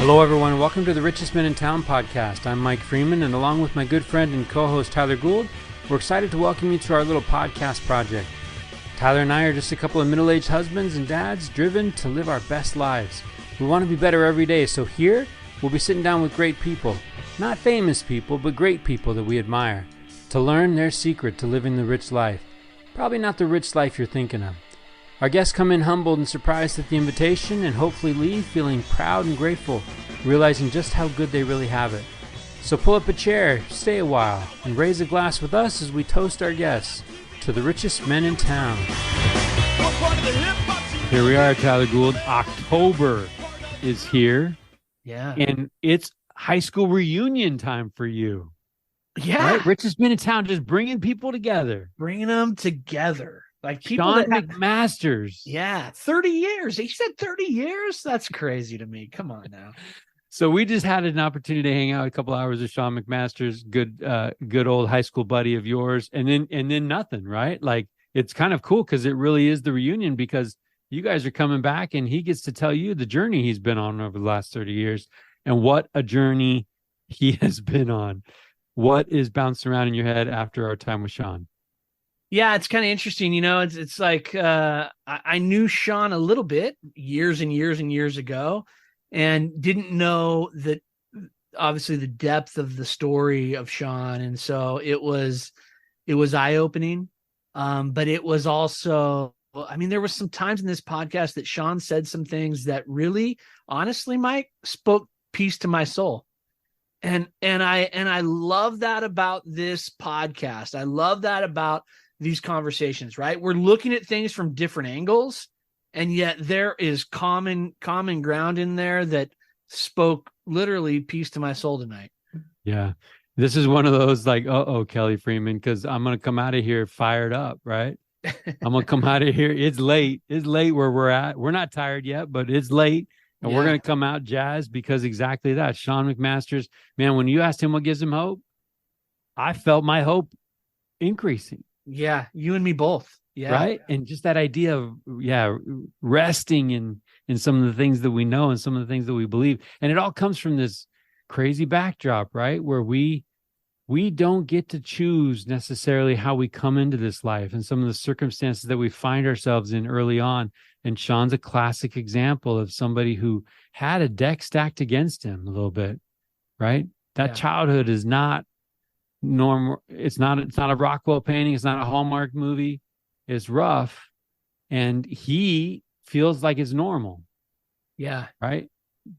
Hello, everyone. Welcome to the Richest Men In Town podcast. I'm Mike Freeman, and along with my good friend and co-host Tyler Gould, we're excited to welcome you to our little podcast project. Tyler and I are just a couple of middle-aged husbands and dads driven to live our best lives. We want to be better every day, so here we'll be sitting down with great people. Not famous people, but great people that we admire, to learn their secret to living the rich life. Probably not the rich life you're thinking of. Our guests come in humbled and surprised at the invitation and hopefully leave feeling proud and grateful, realizing just how good they really have it. So pull up a chair, stay a while, and raise a glass with us as we toast our guests to the richest men in town. Here we are, Tyler Gould. October is here. Yeah. And it's high school reunion time for you. Yeah. Right? Richest Men In Town, just bringing people together. Bringing them together. Like people Sean McMasters. Yeah. 30 years. He said 30 years? That's crazy to me. Come on now. So we just had an opportunity to hang out a couple hours with Sean McMasters, good old high school buddy of yours. And then nothing, right? Like, it's kind of cool because it really is the reunion, because you guys are coming back and he gets to tell you the journey he's been on over the last 30 years and what a journey he has been on. What is bouncing around in your head after our time with Sean? Yeah, it's kind of interesting. You know, it's like I knew Sean a little bit years and years and years ago, and didn't know that obviously the depth of the story of Sean. And so it was eye-opening. But it was also, I mean, there was some times in this podcast that Sean said some things that really, honestly, Mike, spoke peace to my soul. And I love that about this podcast. I love that about these conversations, right? We're looking at things from different angles, and yet there is common ground in there that spoke literally peace to my soul tonight. Yeah. This is one of those like, Kelly Freeman, because I'm going to come out of here fired up, right? I'm going to come out of here. It's late. It's late where we're at. We're not tired yet, but it's late. And we're going to come out jazzed because exactly that. Sean McMasters, man, when you asked him what gives him hope, I felt my hope increasing. Yeah, you and me both. Yeah. Right. And just that idea of, resting in some of the things that we know and some of the things that we believe. And it all comes from this crazy backdrop, right? Where we don't get to choose necessarily how we come into this life and some of the circumstances that we find ourselves in early on. And Sean's a classic example of somebody who had a deck stacked against him a little bit, right? That childhood is not normal. It's not a Rockwell painting. It's not a Hallmark movie. It's rough. And he feels like it's normal. Yeah. Right.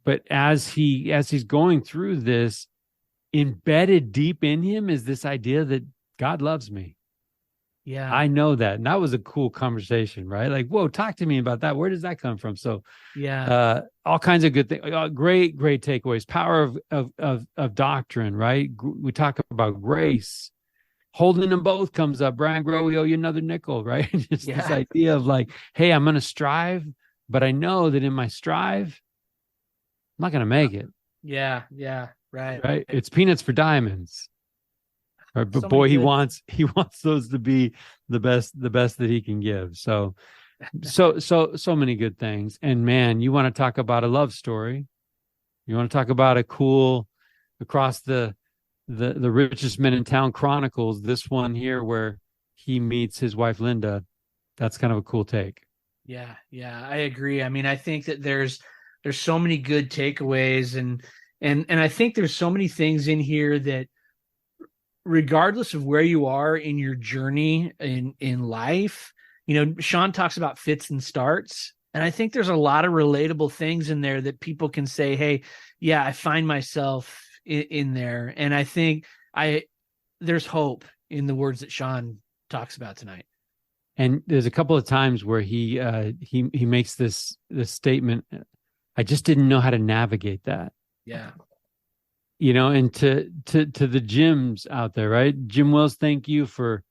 But as he's going through this, embedded deep in him is this idea that God loves me. Yeah. I know that. And that was a cool conversation, right? Like, whoa, talk to me about that. Where does that come from? So all kinds of good things, great takeaways, power of doctrine, right? We talk about grace. Holding them both comes up. Brian Grow, we owe you another nickel, right? Just this idea of like, hey, I'm going to strive, but I know that in my strive, I'm not going to make it. Yeah. Right. It's peanuts for diamonds. Right? But boy, he wants those to be the best that he can give. So many good things. And man, you want to talk about a love story. You want to talk about a cool across the Richest Men In Town Chronicles, this one here where he meets his wife Linda. That's kind of a cool take. Yeah, I agree. I mean, I think that there's so many good takeaways, and I think there's so many things in here that, regardless of where you are in your journey in life, you know, Sean talks about fits and starts. And I think there's a lot of relatable things in there that people can say, hey, yeah, I find myself in there. And I think there's hope in the words that Sean talks about tonight. And there's a couple of times where he makes this statement, I just didn't know how to navigate that. Yeah. You know, and to the Jims out there, right? Jim Wills, thank you for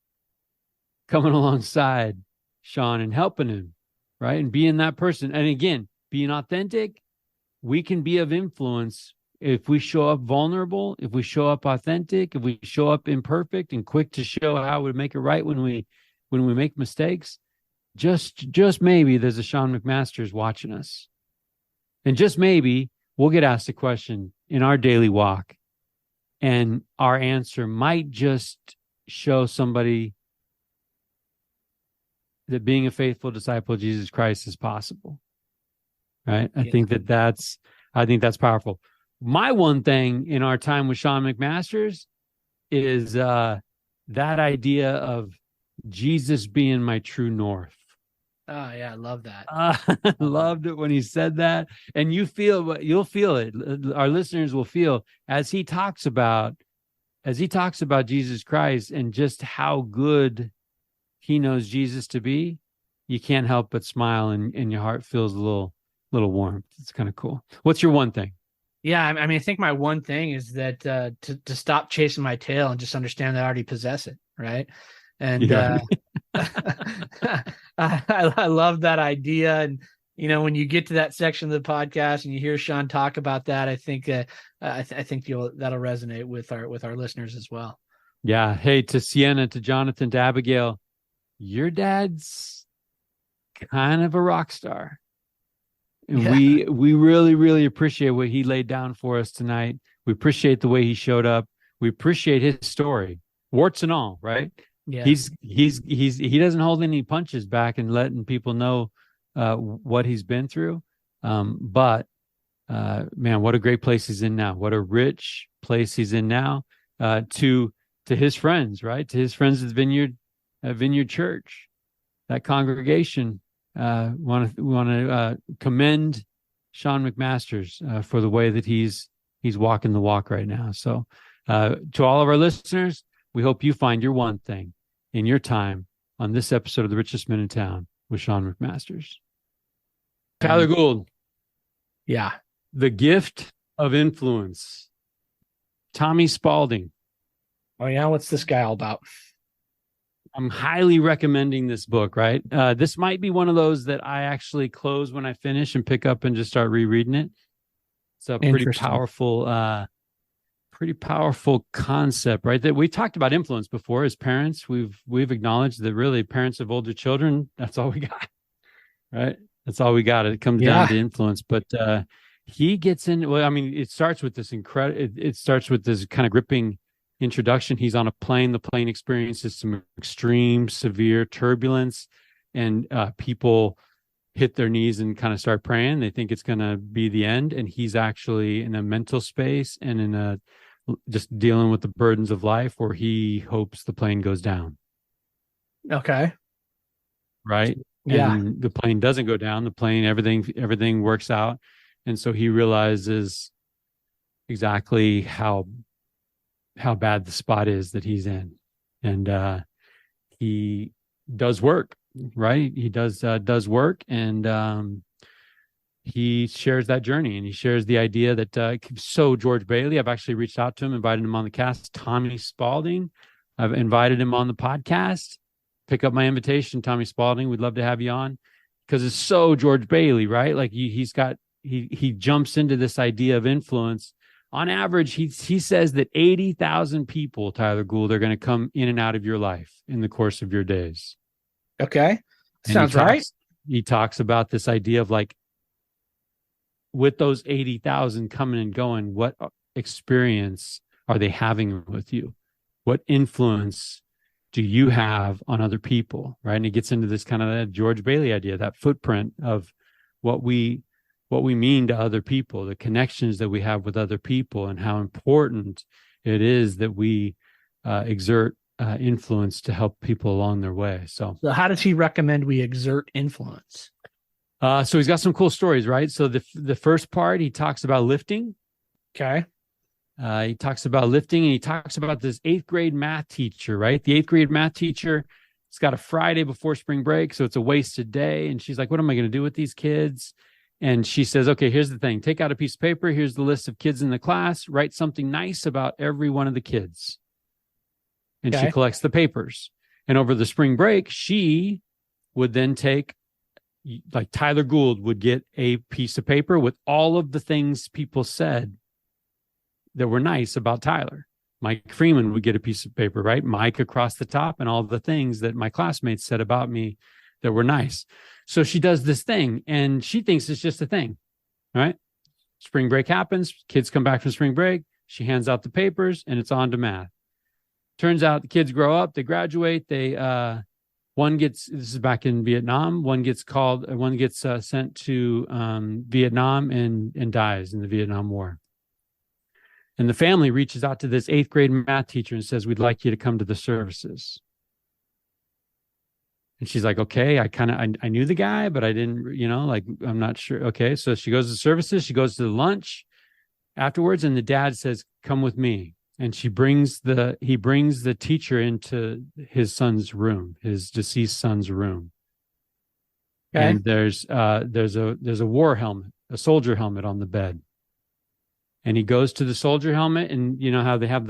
coming alongside Sean and helping him, right? And being that person. And again, being authentic, we can be of influence if we show up vulnerable, if we show up authentic, if we show up imperfect and quick to show how we make it right when we make mistakes. Just maybe there's a Sean McMasters watching us. And just maybe we'll get asked a question in our daily walk, and our answer might just show somebody that being a faithful disciple of Jesus Christ is possible. Right? I think that's powerful. My one thing in our time with Sean McMasters is that idea of Jesus being my true north. Oh yeah, I love that. I loved it when he said that. And you'll feel it. Our listeners will feel as he talks about Jesus Christ and just how good he knows Jesus to be. You can't help but smile, and your heart feels a little warm. It's kind of cool. What's your one thing? Yeah, I mean, I think my one thing is that to stop chasing my tail and just understand that I already possess it, right? And I love that idea. And when you get to that section of the podcast and you hear Sean talk about that, I think that'll resonate with our listeners as well. Yeah. Hey, to Sienna, to Jonathan, to Abigail, your dad's kind of a rock star. And we really, really appreciate what he laid down for us tonight. We appreciate the way he showed up. We appreciate his story, warts and all, right? Yeah. He doesn't hold any punches back and letting people know what he's been through. But man, what a great place he's in now. What a rich place he's in now. To his friends, right? To his friends at Vineyard Church, that congregation. We want to commend Sean McMasters for the way that he's walking the walk right now. So to all of our listeners, we hope you find your one thing in your time on this episode of The Richest Men in Town with Sean McMasters. Tyler Gould. Yeah. The Gift of Influence. Tommy Spalding. Oh yeah, what's this guy all about? I'm highly recommending this book, right? This might be one of those that I actually close when I finish and pick up and just start rereading it. It's a pretty powerful concept, right? That we talked about influence before as parents. We've acknowledged that really parents of older children, that's all we got, right? That's all we got. It comes down to influence. But he gets in. Well, I mean, it starts with this it starts with this kind of gripping introduction. He's on a plane. The plane experiences some extreme, severe turbulence, and people hit their knees and kind of start praying. They think it's going to be the end, and he's actually in a mental space and in a just dealing with the burdens of life where he hopes the plane goes down. Okay. Right. Yeah. And the plane doesn't go down. The plane, everything works out, and so he realizes exactly how bad the spot is that he's in. And he does work, right? He does work, and he shares that journey, and he shares the idea that so George Bailey, I've actually reached out to him, invited him on the cast. Tommy Spalding, I've invited him on the podcast. Pick up my invitation, Tommy Spalding. We'd love to have you on, because it's so George Bailey, right? Like he jumps into this idea of influence. On average, he says that 80,000 people, Tyler Gould, are going to come in and out of your life in the course of your days. Okay. Sounds right. He talks about this idea of, like, with those 80,000 coming and going, what experience are they having with you? What influence do you have on other people, right? And he gets into this kind of that George Bailey idea, that footprint of what we mean to other people, the connections that we have with other people, and how important it is that we exert influence to help people along their way. So how does he recommend we exert influence? So he's got some cool stories, right? So the first part, he talks about lifting. Okay. He talks about lifting, and he talks about this 8th grade math teacher, right? The 8th grade math teacher, it's got a Friday before spring break, so it's a wasted day. And she's like, what am I going to do with these kids? And she says, okay, here's the thing. Take out a piece of paper. Here's the list of kids in the class. Write something nice about every one of the kids. And she collects the papers. And over the spring break, she would then take, like Tyler Gould would get a piece of paper with all of the things people said that were nice about Tyler. Mike Freeman would get a piece of paper, right? Mike across the top, and all the things that my classmates said about me that were nice. So she does this thing, and she thinks it's just a thing, right? Spring break happens. Kids come back from spring break. She hands out the papers, and it's on to math. Turns out the kids grow up. They graduate. One gets, this is back in Vietnam. One gets sent to Vietnam and dies in the Vietnam War. And the family reaches out to this 8th grade math teacher and says, we'd like you to come to the services. And she's like, okay, I knew the guy, but I didn't, I'm not sure. Okay. So she goes to services. She goes to the lunch afterwards. And the dad says, come with me. And he brings the teacher into his son's room, his deceased son's room. Okay. And there's a war helmet, a soldier helmet on the bed. And he goes to the soldier helmet, and you know how they have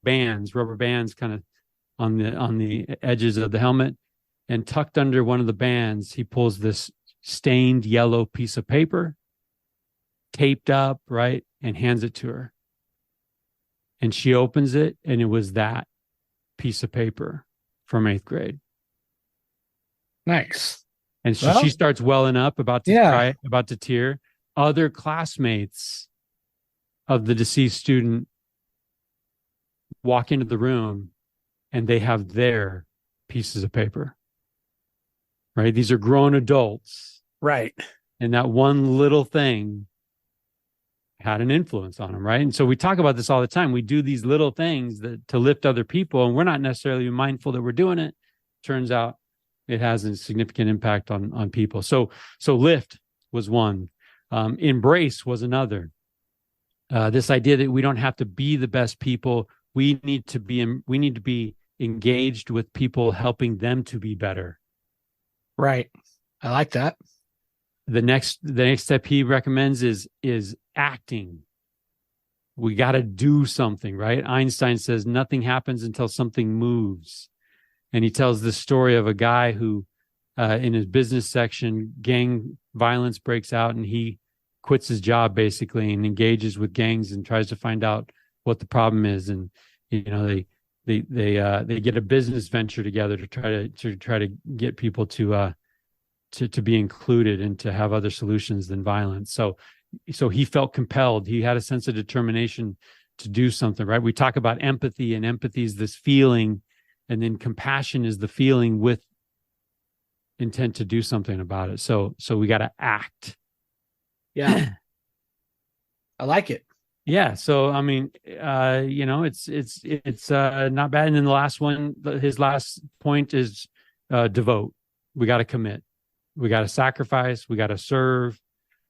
bands, rubber bands kind of on the edges of the helmet. And tucked under one of the bands, he pulls this stained yellow piece of paper, taped up, right, and hands it to her. And she opens it, and it was that piece of paper from 8th grade. Nice. And so she starts welling up, about to cry, about to tear. Other classmates of the deceased student walk into the room, and they have their pieces of paper. Right? These are grown adults. Right. And that one little thing had an influence on them, right? And so we talk about this all the time. We do these little things to lift other people, and we're not necessarily mindful that we're doing it. Turns out it has a significant impact on people. So lift was one. Embrace was another. This idea that we don't have to be the best people. We need to be engaged with people, helping them to be better. Right. I like that. The next step he recommends is acting. We got to do something, right? Einstein says nothing happens until something moves. And he tells this story of a guy who, in his business section, gang violence breaks out, and he quits his job basically and engages with gangs and tries to find out what the problem is. And, they get a business venture together to try to get people to be included and to have other solutions than violence. So he felt compelled. He had a sense of determination to do something, right? We talk about empathy, and empathy is this feeling, and then compassion is the feeling with intent to do something about it. So we got to act. Yeah. I like it. Yeah. So, I mean, it's not bad. And then the last one, his last point is devote. We got to commit. We got to sacrifice. We got to serve,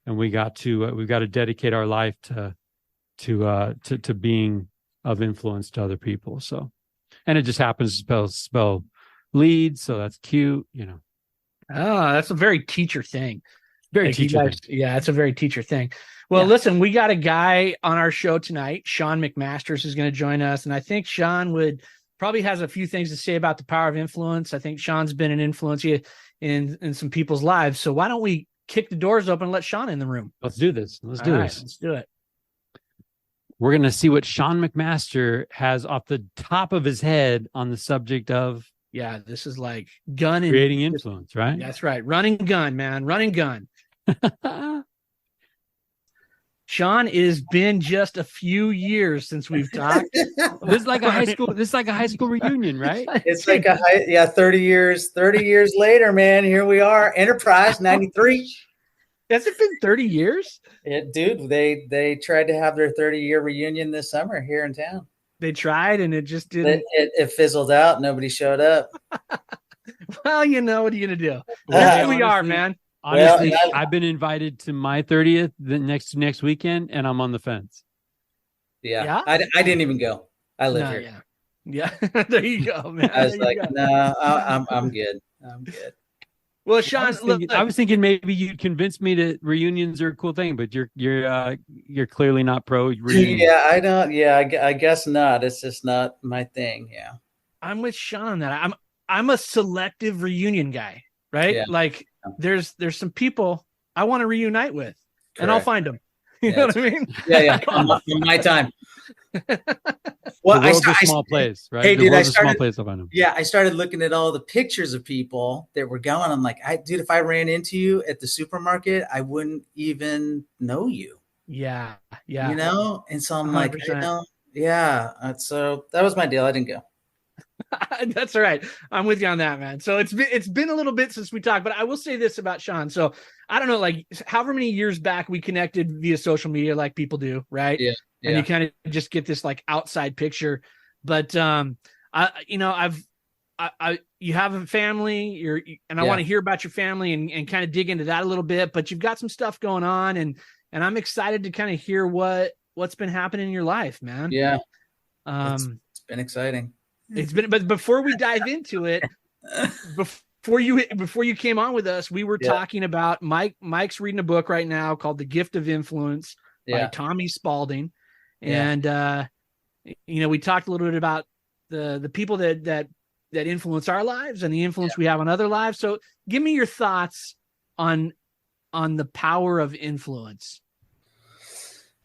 and we've got to dedicate our life to being of influence to other people. So, and it just happens to spell lead. So that's cute, Oh, that's a very teacher thing. Very teacher thing. Yeah, it's a very teacher thing. Well, listen, we got a guy on our show tonight. Sean McMasters is going to join us. And I think Sean probably has a few things to say about the power of influence. I think Sean's been an influence in some people's lives. So why don't we kick the doors open and let Sean in the room? Let's do this. Let's do it. We're going to see what Sean McMaster has off the top of his head on the subject of. Yeah, this is like gun and creating influence, right? That's right. Running gun, man. Running gun. Sean, it has been just a few years since we've talked. This is like a high school reunion, right? It's like 30 years later, man. Here we are. Enterprise 93. Has it been 30 years? Dude, they tried to have their 30-year reunion this summer here in town. They tried, and it just didn't. It fizzled out. Nobody showed up. Well, what are you going to do? Here we are, man. Honestly, I've been invited to my 30th the next weekend, and I'm on the fence. Yeah? I didn't even go. I live here. Yeah. There you go, man. I was like, no, I'm good. I'm good. Well, Sean, I was thinking maybe you'd convince me that reunions are a cool thing, but you're clearly not pro reunion. Yeah, I don't. Yeah, I guess not. It's just not my thing. Yeah, I'm with Sean on that. I'm a selective reunion guy, right? Yeah. Like there's some people I want to reunite with, and I'll find them. You know what I mean? Yeah. On my time. Well, the world's a small place, right? Hey, dude, a small place. I'll find them. Yeah, I started looking at all the pictures of people that were going. I'm like, dude, if I ran into you at the supermarket, I wouldn't even know you. Yeah. Yeah. And so I'm like, 100%. yeah. So that was my deal. I didn't go. That's all right. I'm with you on that, man. So it's been a little bit since we talked, but I will say this about Sean. So I don't know, like however many years back we connected via social media, like people do, right? Yeah. And Yeah. you kind of just get this like outside picture. But you have a family, and I want to hear about your family and kind of dig into that a little bit. But you've got some stuff going on, and I'm excited to kind of hear what's been happening in your life, man. Yeah. It's been exciting. But before we dive into it, before you came on with us, we were talking about Mike's reading a book right now called The Gift of Influence by Tommy Spalding. And we talked a little bit about the people that influence our lives and the influence we have on other lives. So give me your thoughts on the power of influence.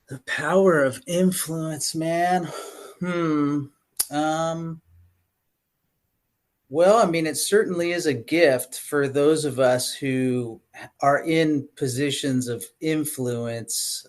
The power of influence, man. Well, I mean, it certainly is a gift for those of us who are in positions of influence.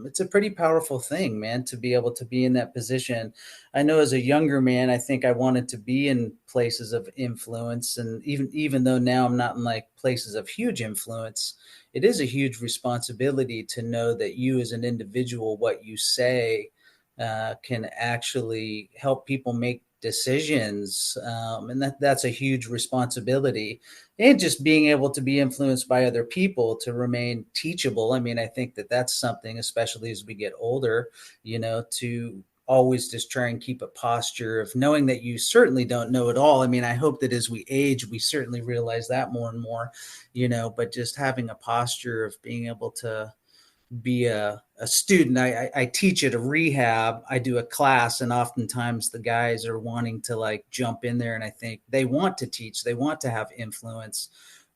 It's a pretty powerful thing, man, to be able to be in that position. I know as a younger man, I think I wanted to be in places of influence. And even though now I'm not in like places of huge influence, it is a huge responsibility to know that you as an individual, what you say can actually help people make decisions, and that's a huge responsibility. And just being able to be influenced by other people to remain teachable. I mean, I think that's something, especially as we get older, to always just try and keep a posture of knowing that you certainly don't know it all. I mean, I hope that as we age, we certainly realize that more and more, but just having a posture of being able to be a student. I teach at a rehab. I do a class, and oftentimes the guys are wanting to like jump in there, and I think they want to teach, they want to have influence.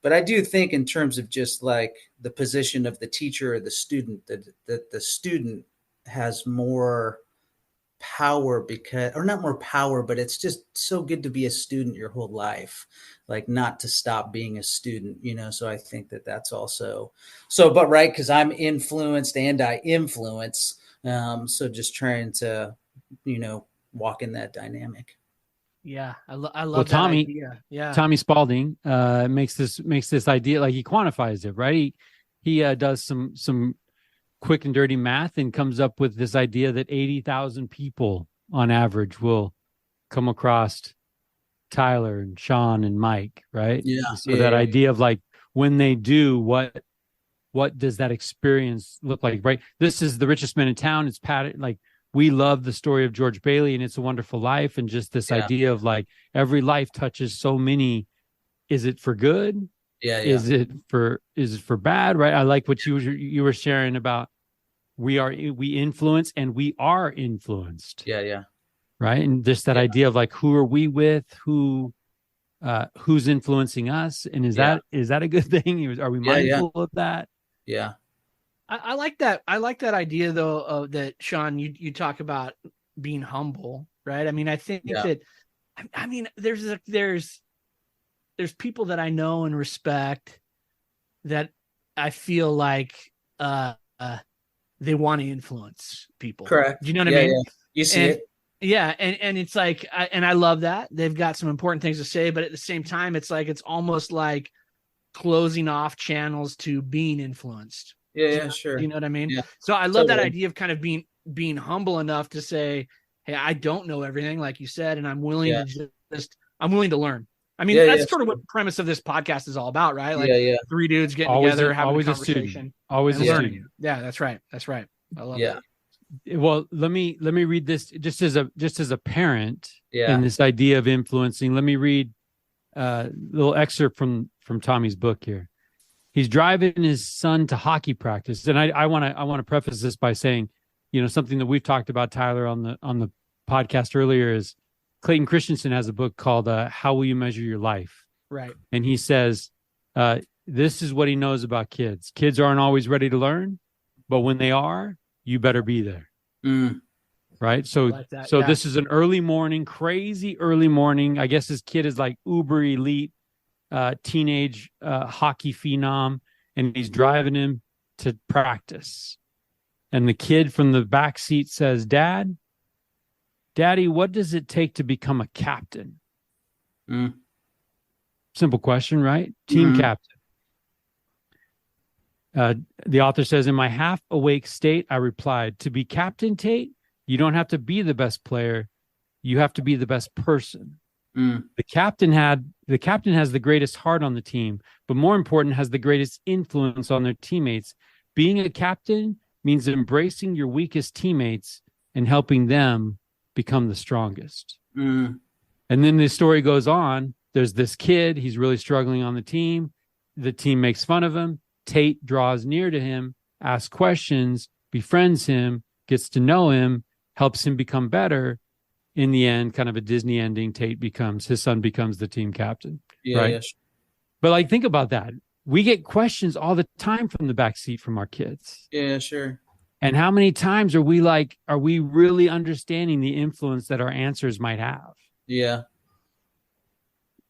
But I do think in terms of just like the position of the teacher or the student, that the student has more power, because, or not more power, but it's just so good to be a student your whole life, like not to stop being a student, so I think that's also but right, because I'm influenced and I influence, so just trying to walk in that dynamic. I love that idea. Tommy Spalding makes this idea, like he quantifies it, right? He does some quick and dirty math and comes up with this idea that 80,000 people on average will come across Tyler and Sean and Mike, right? That idea of like, when they do, what does that experience look like, right? This is The Richest Men in Town. It's like, we love the story of George Bailey and It's a Wonderful Life, and just this idea of like every life touches so many. Is it for good? Is it for bad? Right. I like what you were sharing about we influence and we are influenced. Right. And just that idea of like, who are we with? Who's influencing us? And is that a good thing? Are we mindful of that? I like that. I like that idea though, that Sean, you talk about being humble, right? I mean, I think that, I mean, there's people that I know and respect that I feel like they want to influence people. Correct. Do you know what I mean? You see it. Yeah. And it's like, and I love that. They've got some important things to say, but at the same time, it's like, it's almost like closing off channels to being influenced. Sure. You know what I mean? Yeah. So I love that idea of kind of being humble enough to say, hey, I don't know everything, like you said, and I'm willing I'm willing to learn. I mean, that's sort of what the premise of this podcast is all about, right? Like three dudes getting together, having a conversation. Always a learning. student. Yeah, that's right. I love that. Well, let me read this just as a parent in this idea of influencing. Let me read a little excerpt from Tommy's book here. He's driving his son to hockey practice, and I want to preface this by saying, something that we've talked about, Tyler, on the podcast earlier, is Clayton Christensen has a book called How Will You Measure Your Life? Right. And he says this is what he knows about kids. Kids aren't always ready to learn, but when they are, you better be there. Right. So this is an crazy early morning. I guess his kid is like uber elite teenage hockey phenom, and he's driving him to practice. And the kid from the back seat says, Daddy, what does it take to become a captain? Simple question, right? Team captain. The author says, in my half-awake state, I replied, to be Captain Tate, you don't have to be the best player. You have to be the best person. The captain has the greatest heart on the team, but more important, has the greatest influence on their teammates. Being a captain means embracing your weakest teammates and helping them become the strongest. And then the story goes on. There's this kid. He's really struggling on the team. The team makes fun of him. Tate draws near to him, asks questions, befriends him, gets to know him, helps him become better. In the end, kind of a Disney ending, his son becomes the team captain. Right? Yes. But like, think about that. We get questions all the time from the back seat from our kids. Yeah, sure. And how many times are we really understanding the influence that our answers might have? Yeah.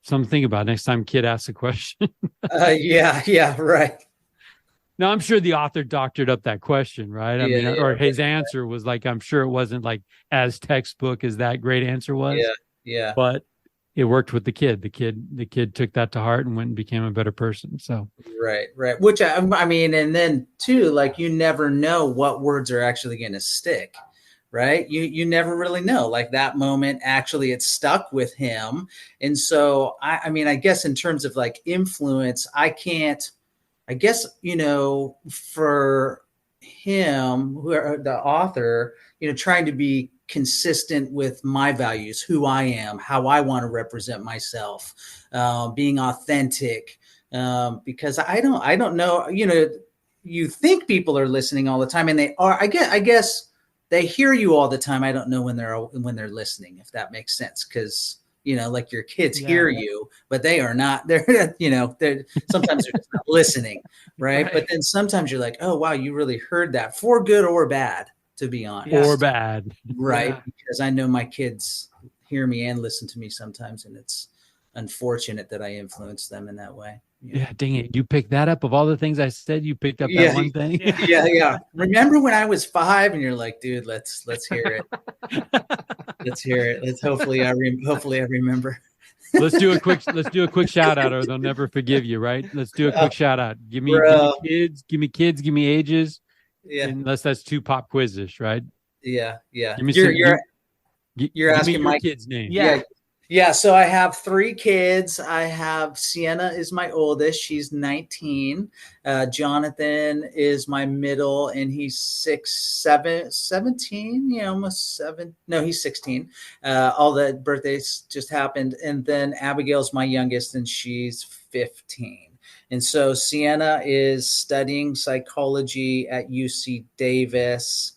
Something to think about next time kid asks a question. Yeah, right. Now, I'm sure the author doctored up that question, right? Or his answer was like, I'm sure it wasn't like as textbook as that great answer was. Yeah. But it worked with the kid. The kid took that to heart and went and became a better person. So right. Which I mean, and then too, like, you never know what words are actually going to stick, right? You never really know. Like, that moment, actually, it stuck with him, and so I mean, I guess in terms of like influence, I guess, for him, the author, trying to be consistent with my values, who I am, how I want to represent myself, being authentic, because I don't know, you think people are listening all the time, and they are. I guess they hear you all the time. I don't know when they're listening, if that makes sense, because like your kids hear you, but they are not. They're sometimes they're just not listening, right? But then sometimes you're like, oh wow, you really heard that, for good or bad, to be honest. Or bad, right? Because I know my kids hear me and listen to me sometimes, and it's unfortunate that I influence them in that way. Yeah, dang it. You picked that up. Of all the things I said, you picked up that one thing. Yeah. Remember when I was 5 and you're like, dude, let's hear it. Let's hear it. Hopefully I remember. Let's do a quick shout out, or they'll never forgive you, right? Let's do a quick shout out. Give me kids, give me ages. Yeah. Unless that's 2 pop quizzes, right? Yeah. Give me you're asking me my kid's name. Yeah, so I have 3 kids. I have Sienna is my oldest. She's 19. Jonathan is my middle, and he's 17, almost 7. No, he's 16. All the birthdays just happened. And then Abigail's my youngest, and she's 15. And so Sienna is studying psychology at UC Davis.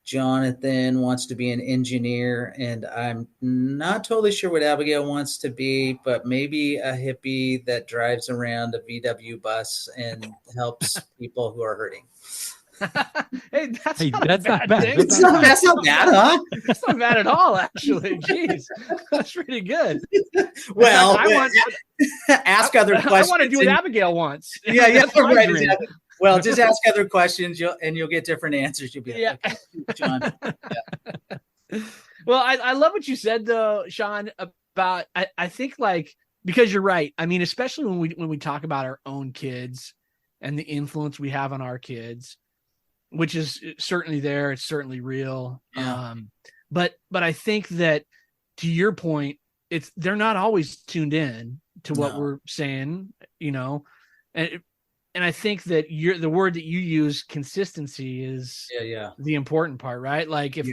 Jonathan wants to be an engineer, and I'm not totally sure what Abigail wants to be, but maybe a hippie that drives around a VW bus and helps people who are hurting. Hey, that's not bad. That's not bad, huh? That's not bad at all, actually. Jeez, that's pretty good. Well, ask other questions. I want to do what Abigail wants. Yeah, right. Exactly. Well, just ask other questions, you'll get different answers. You'll be like, okay, John. Yeah. Well, I love what you said, though, Sean, about I think, like, because you're right. I mean, especially when we talk about our own kids and the influence we have on our kids, which is certainly there. It's certainly real. Yeah. But I think that, to your point, they're not always tuned in to what we're saying, and I think that the word that you use, consistency, is the important part, right? Like, if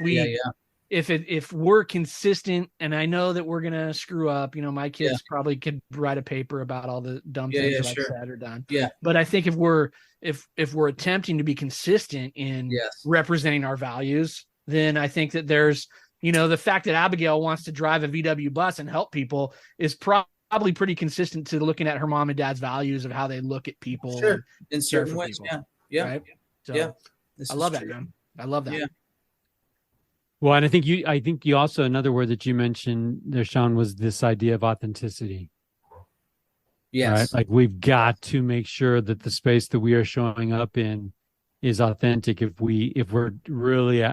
we're consistent, and I know that we're gonna screw up, my kids probably could write a paper about all the dumb things that I've said or done. Yeah. But I think if we're attempting to be consistent in representing our values, then I think that there's, the fact that Abigail wants to drive a VW bus and help people is probably pretty consistent to looking at her mom and dad's values of how they look at people. Sure. In certain ways. People, yeah. Right? So I love that, man. I love that. Yeah. Well, and I think you also, another word that you mentioned there, Sean, was this idea of authenticity. Yes. Right? Like, we've got to make sure that the space that we are showing up in is authentic, if we're really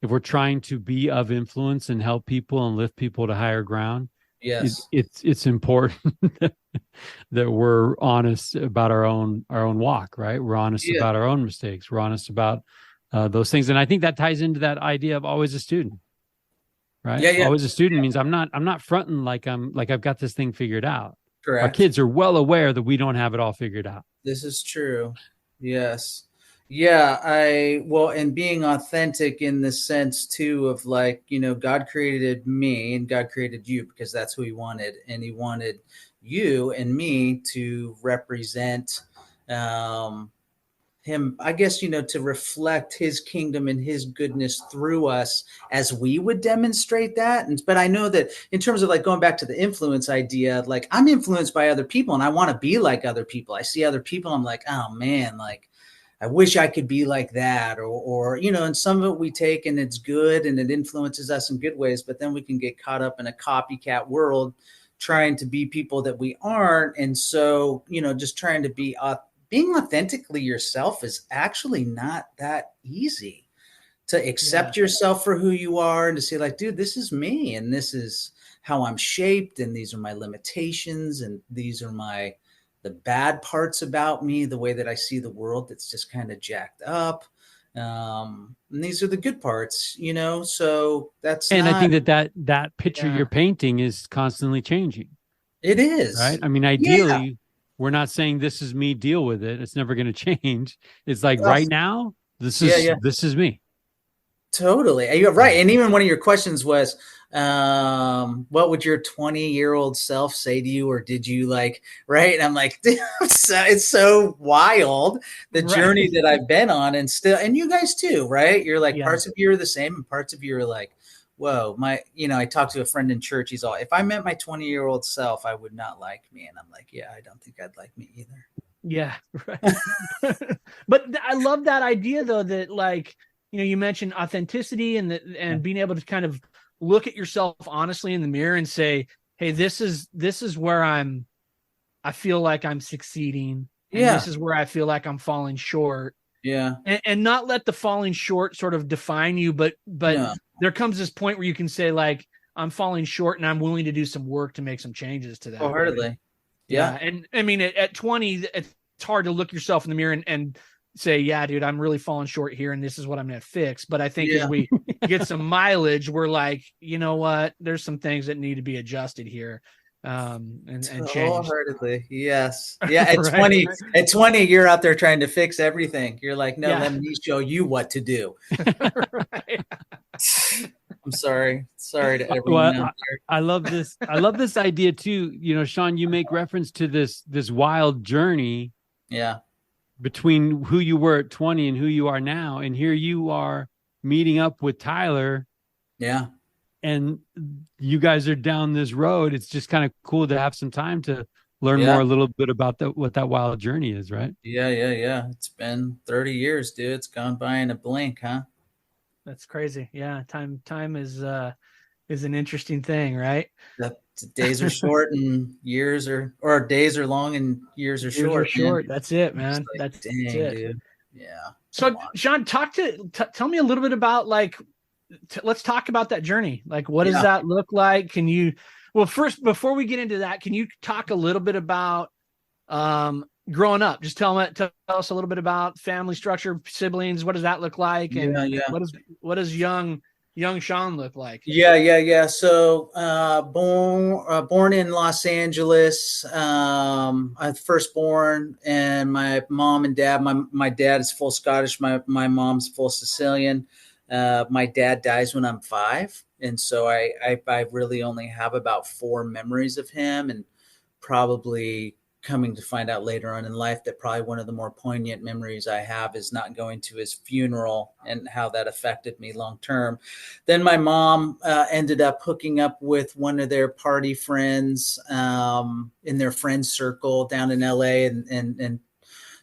if we're trying to be of influence and help people and lift people to higher ground, Yes. it's important that we're honest about our own walk, right? We're honest Yeah. about our own mistakes. We're honest about those things, and I think that ties into that idea of always a student, right? Yeah. Yeah. Always a student means I'm not fronting like I've got this thing figured out. Our Correct. kids are well aware that we don't have it all figured out. This is true. Yes. Yeah, and being authentic in the sense too of like, God created me and God created you because that's who he wanted. And he wanted you and me to represent him, I guess, to reflect his kingdom and his goodness through us as we would demonstrate that. But I know that in terms of like going back to the influence idea, like I'm influenced by other people and I want to be like other people. I see other people, I'm like, oh man, like I wish I could be like that, or and some of it we take and it's good and it influences us in good ways, but then we can get caught up in a copycat world trying to be people that we aren't. And so, just trying to being authentically yourself is actually not that easy, to accept yourself for who you are and to say like, dude, this is me and this is how I'm shaped and these are my limitations and these are the bad parts about me, the way that I see the world that's just kind of jacked up. And these are the good parts, so that's and I think that picture you're painting is constantly changing. It is. Right. I mean, ideally, we're not saying this is me, deal with it. It's never going to change. It's like right now, this is me. Totally. You're right. And even one of your questions was, what would your 20-year-old self say to you? Or did you like, right? And I'm like, it's so wild, the journey that I've been on and you guys too, right? You're like, parts of you are the same and parts of you are like, whoa, I talked to a friend in church. He's all, if I met my 20-year-old self, I would not like me. And I'm like, yeah, I don't think I'd like me either. Yeah. Right. But I love that idea though, that like, you mentioned authenticity and being able to kind of look at yourself honestly in the mirror and say, hey, this is where I feel like I'm succeeding. And this is where I feel like I'm falling short. Yeah. And not let the falling short sort of define you, but there comes this point where you can say like, I'm falling short and I'm willing to do some work to make some changes to that. Wholeheartedly. Yeah. And I mean, at 20, it's hard to look yourself in the mirror and say, yeah, dude, I'm really falling short here. And this is what I'm going to fix. But I think as we get some mileage, we're like, you know what, there's some things that need to be adjusted here. And change. Wholeheartedly. Yes. Yeah. At 20, you're out there trying to fix everything. You're like, no, let me show you what to do. I'm sorry to everyone out there. I love this. I love this idea too. Sean, you make reference to this wild journey. Yeah. Between who you were at 20 and who you are now. And here you are meeting up with Tyler. Yeah. And you guys are down this road. It's just kind of cool to have some time to learn more a little bit about what that wild journey is, right? Yeah. It's been 30 years, dude. It's gone by in a blink, huh? That's crazy. Yeah. Time is an interesting thing, right? Days are short and years are, or days are long and years are short. That's it, man. Like, that's it, dude. Yeah. So Sean, tell me a little bit about like, let's talk about that journey. Like, what does that look like? First, before we get into that, can you talk a little bit about growing up? Just tell us a little bit about family structure, siblings. What does that look like? And what does young Sean look like? Yeah. So, born in Los Angeles, I'm firstborn, and my mom and dad, my dad is full Scottish. My mom's full Sicilian. My dad dies when I'm 5. And so I really only have about 4 memories of him, and probably coming to find out later on in life that probably one of the more poignant memories I have is not going to his funeral and how that affected me long term. Then my mom ended up hooking up with one of their party friends in their friend circle down in LA, and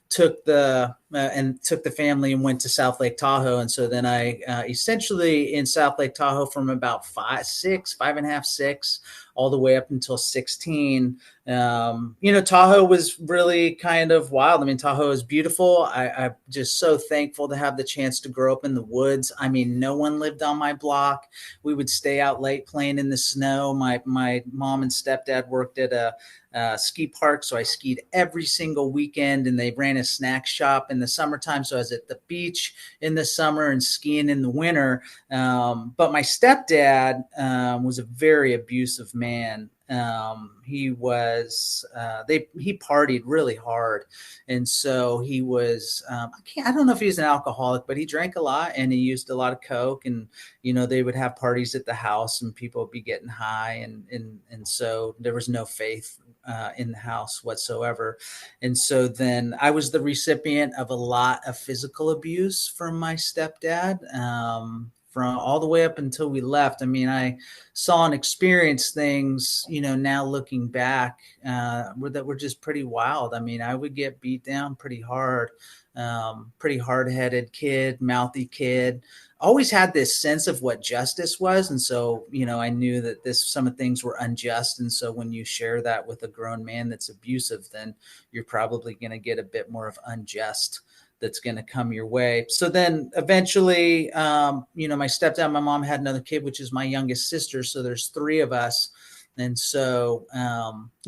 took the and took the family and went to South Lake Tahoe. And so then I essentially in South Lake Tahoe from about 5.5, 6, all the way up until 16. Tahoe was really kind of wild. I mean, Tahoe is beautiful. I'm just so thankful to have the chance to grow up in the woods. I mean, no one lived on my block. We would stay out late playing in the snow. My mom and stepdad worked at a ski park, so I skied every single weekend, and they ran a snack shop in the summertime, so I was at the beach in the summer and skiing in the winter. But my stepdad was a very abusive man. He partied really hard, and so he was I don't know if he was an alcoholic, but he drank a lot and he used a lot of coke, and they would have parties at the house and people would be getting high, and so there was no faith in the house whatsoever. And so then I was the recipient of a lot of physical abuse from my stepdad, from all the way up until we left. I mean, I saw and experienced things, now looking back, that were just pretty wild. I mean, I would get beat down pretty hard, pretty hard-headed kid, mouthy kid, always had this sense of what justice was. And so, I knew that some of things were unjust. And so when you share that with a grown man that's abusive, then you're probably going to get a bit more of unjust that's going to come your way. So then eventually, my stepdad, my mom had another kid, which is my youngest sister. So there's 3 of us. And so, 2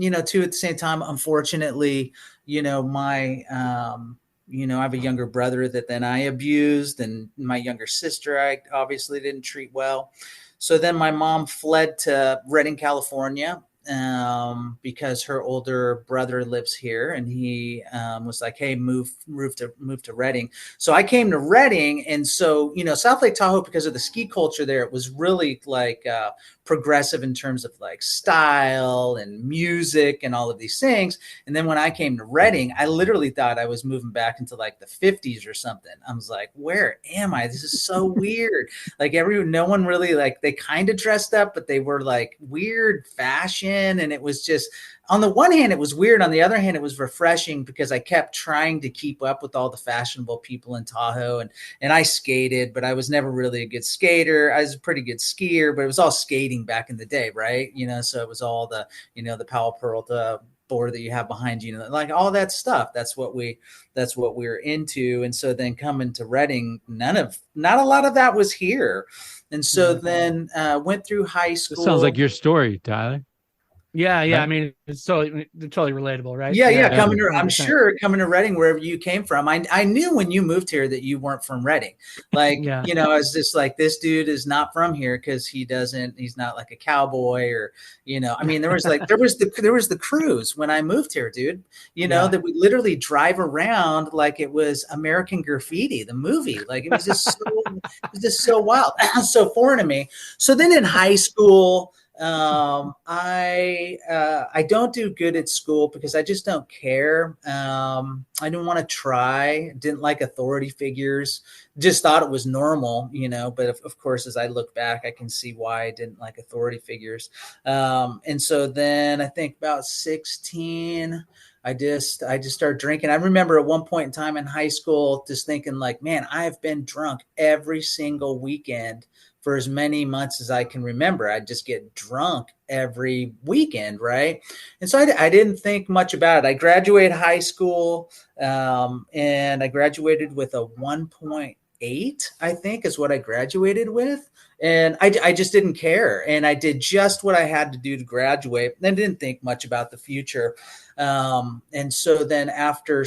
at the same time, unfortunately, I have a younger brother that then I abused, and my younger sister, I obviously didn't treat well. So then my mom fled to Redding, California, because her older brother lives here, and he was like, hey, move to Redding. So I came to Redding. And so, South Lake Tahoe, because of the ski culture there, it was really like progressive in terms of like style and music and all of these things. And then when I came to Redding, I literally thought I was moving back into like the 50s or something. I was like, where am I? This is so weird. Like no one really, like, they kind of dressed up, but they were like weird fashion. And it was just, on the one hand, it was weird. On the other hand, it was refreshing because I kept trying to keep up with all the fashionable people in Tahoe. And I skated, but I was never really a good skater. I was a pretty good skier, but it was all skating back in the day, right? So it was all the, the Powell Peralta board that you have behind you, like all that stuff. That's what we were into. And so then coming to Redding, not a lot of that was here. And so then went through high school. This sounds like your story, Tyler. Yeah. Right? I mean, it's totally relatable, right? Yeah. I'm sure coming to Redding, wherever you came from, I knew when you moved here that you weren't from Redding. Like, I was just like, this dude is not from here because he's not like a cowboy or, I mean, there was the cruise when I moved here, dude, that we literally drive around like it was American Graffiti, the movie. Like it was just so wild, so foreign to me. So then in high school, I don't do good at school because I just don't care. I didn't want to try, didn't like authority figures, just thought it was normal, but of course, as I look back, I can see why I didn't like authority figures. And so then I think about 16, I just started drinking. I remember at one point in time in high school, just thinking like, man, I've been drunk every single weekend for as many months as I can remember. I'd just get drunk every weekend, right? And so I didn't think much about it. I graduated high school, and I graduated with a 1.8, I think is what I graduated with. And I just didn't care. And I did just what I had to do to graduate and didn't think much about the future. And so then after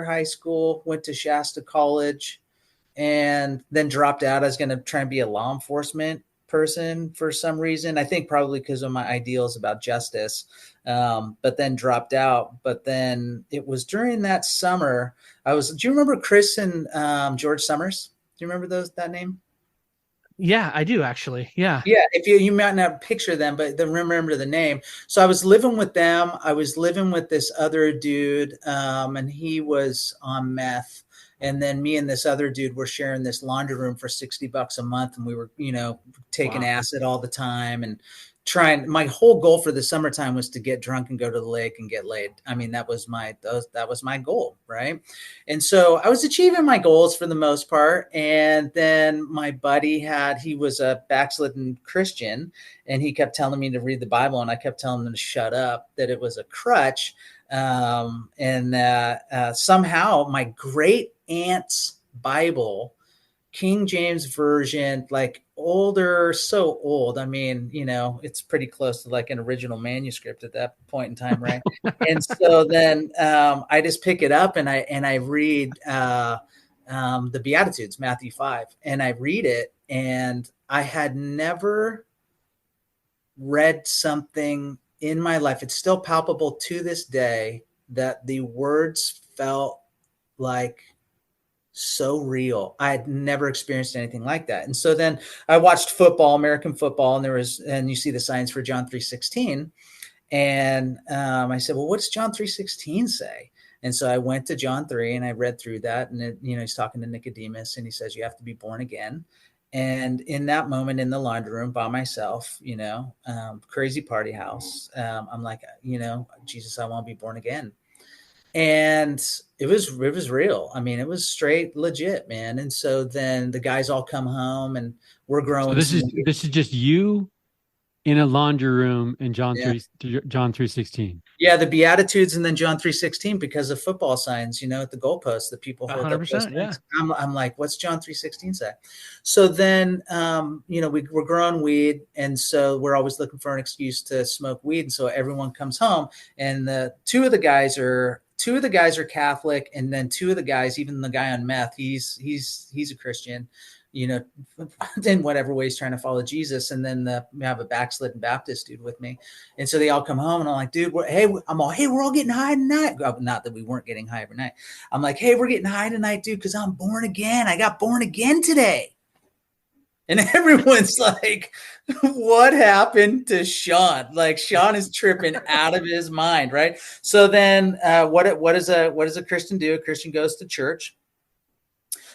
high school, went to Shasta College, and then dropped out. I was going to try and be a law enforcement person for some reason. I think probably because of my ideals about justice, but then dropped out. But then it was during that summer. Do you remember Chris and George Summers? Do you remember that name? Yeah, I do actually. Yeah. Yeah. If you might not picture them, but then remember the name. So I was living with them. I was living with this other dude, and he was on meth. And then me and this other dude were sharing this laundry room for $60 a month. And we were, taking acid all the time and my whole goal for the summertime was to get drunk and go to the lake and get laid. I mean, that was my goal. Right. And so I was achieving my goals for the most part. And then my buddy he was a backslidden Christian, and he kept telling me to read the Bible, and I kept telling him to shut up, that it was a crutch. Somehow my great aunt's Bible, King James Version, like older, so old. I mean, it's pretty close to like an original manuscript at that point in time, right? And so then I just pick it up and I read the Beatitudes, Matthew 5, and I read it, and I had never read something in my life. It's still palpable to this day that the words felt like so real. I had never experienced anything like that. And so then I watched football, American football, and you see the signs for John 3:16. And I said, well, what's John 3:16 say? And so I went to John 3 and I read through that. And he's talking to Nicodemus, and he says, you have to be born again. And in that moment in the laundry room by myself, crazy party house, I'm like, Jesus, I want to be born again. And it was real. I mean, it was straight legit, man. And so then the guys all come home, and we're growing. So this is just you in a laundry room in John 3:16. Yeah, the Beatitudes, and then John 3:16 because of football signs, at the goalpost, the people hold up those things. I'm like, what's John 3:16 say? So then, we're growing weed, and so we're always looking for an excuse to smoke weed. And so everyone comes home, and two of the guys are Catholic, and then two of the guys, even the guy on meth, he's a Christian, in whatever way he's trying to follow Jesus. And then we have a backslidden Baptist dude with me. And so they all come home, and I'm like, dude, hey, we're all getting high tonight. Not that we weren't getting high every night. I'm like, hey, we're getting high tonight, dude, because I'm born again. I got born again today. And everyone's like, what happened to Sean? Like, Sean is tripping out of his mind, right? So then what does a Christian do? A Christian goes to church.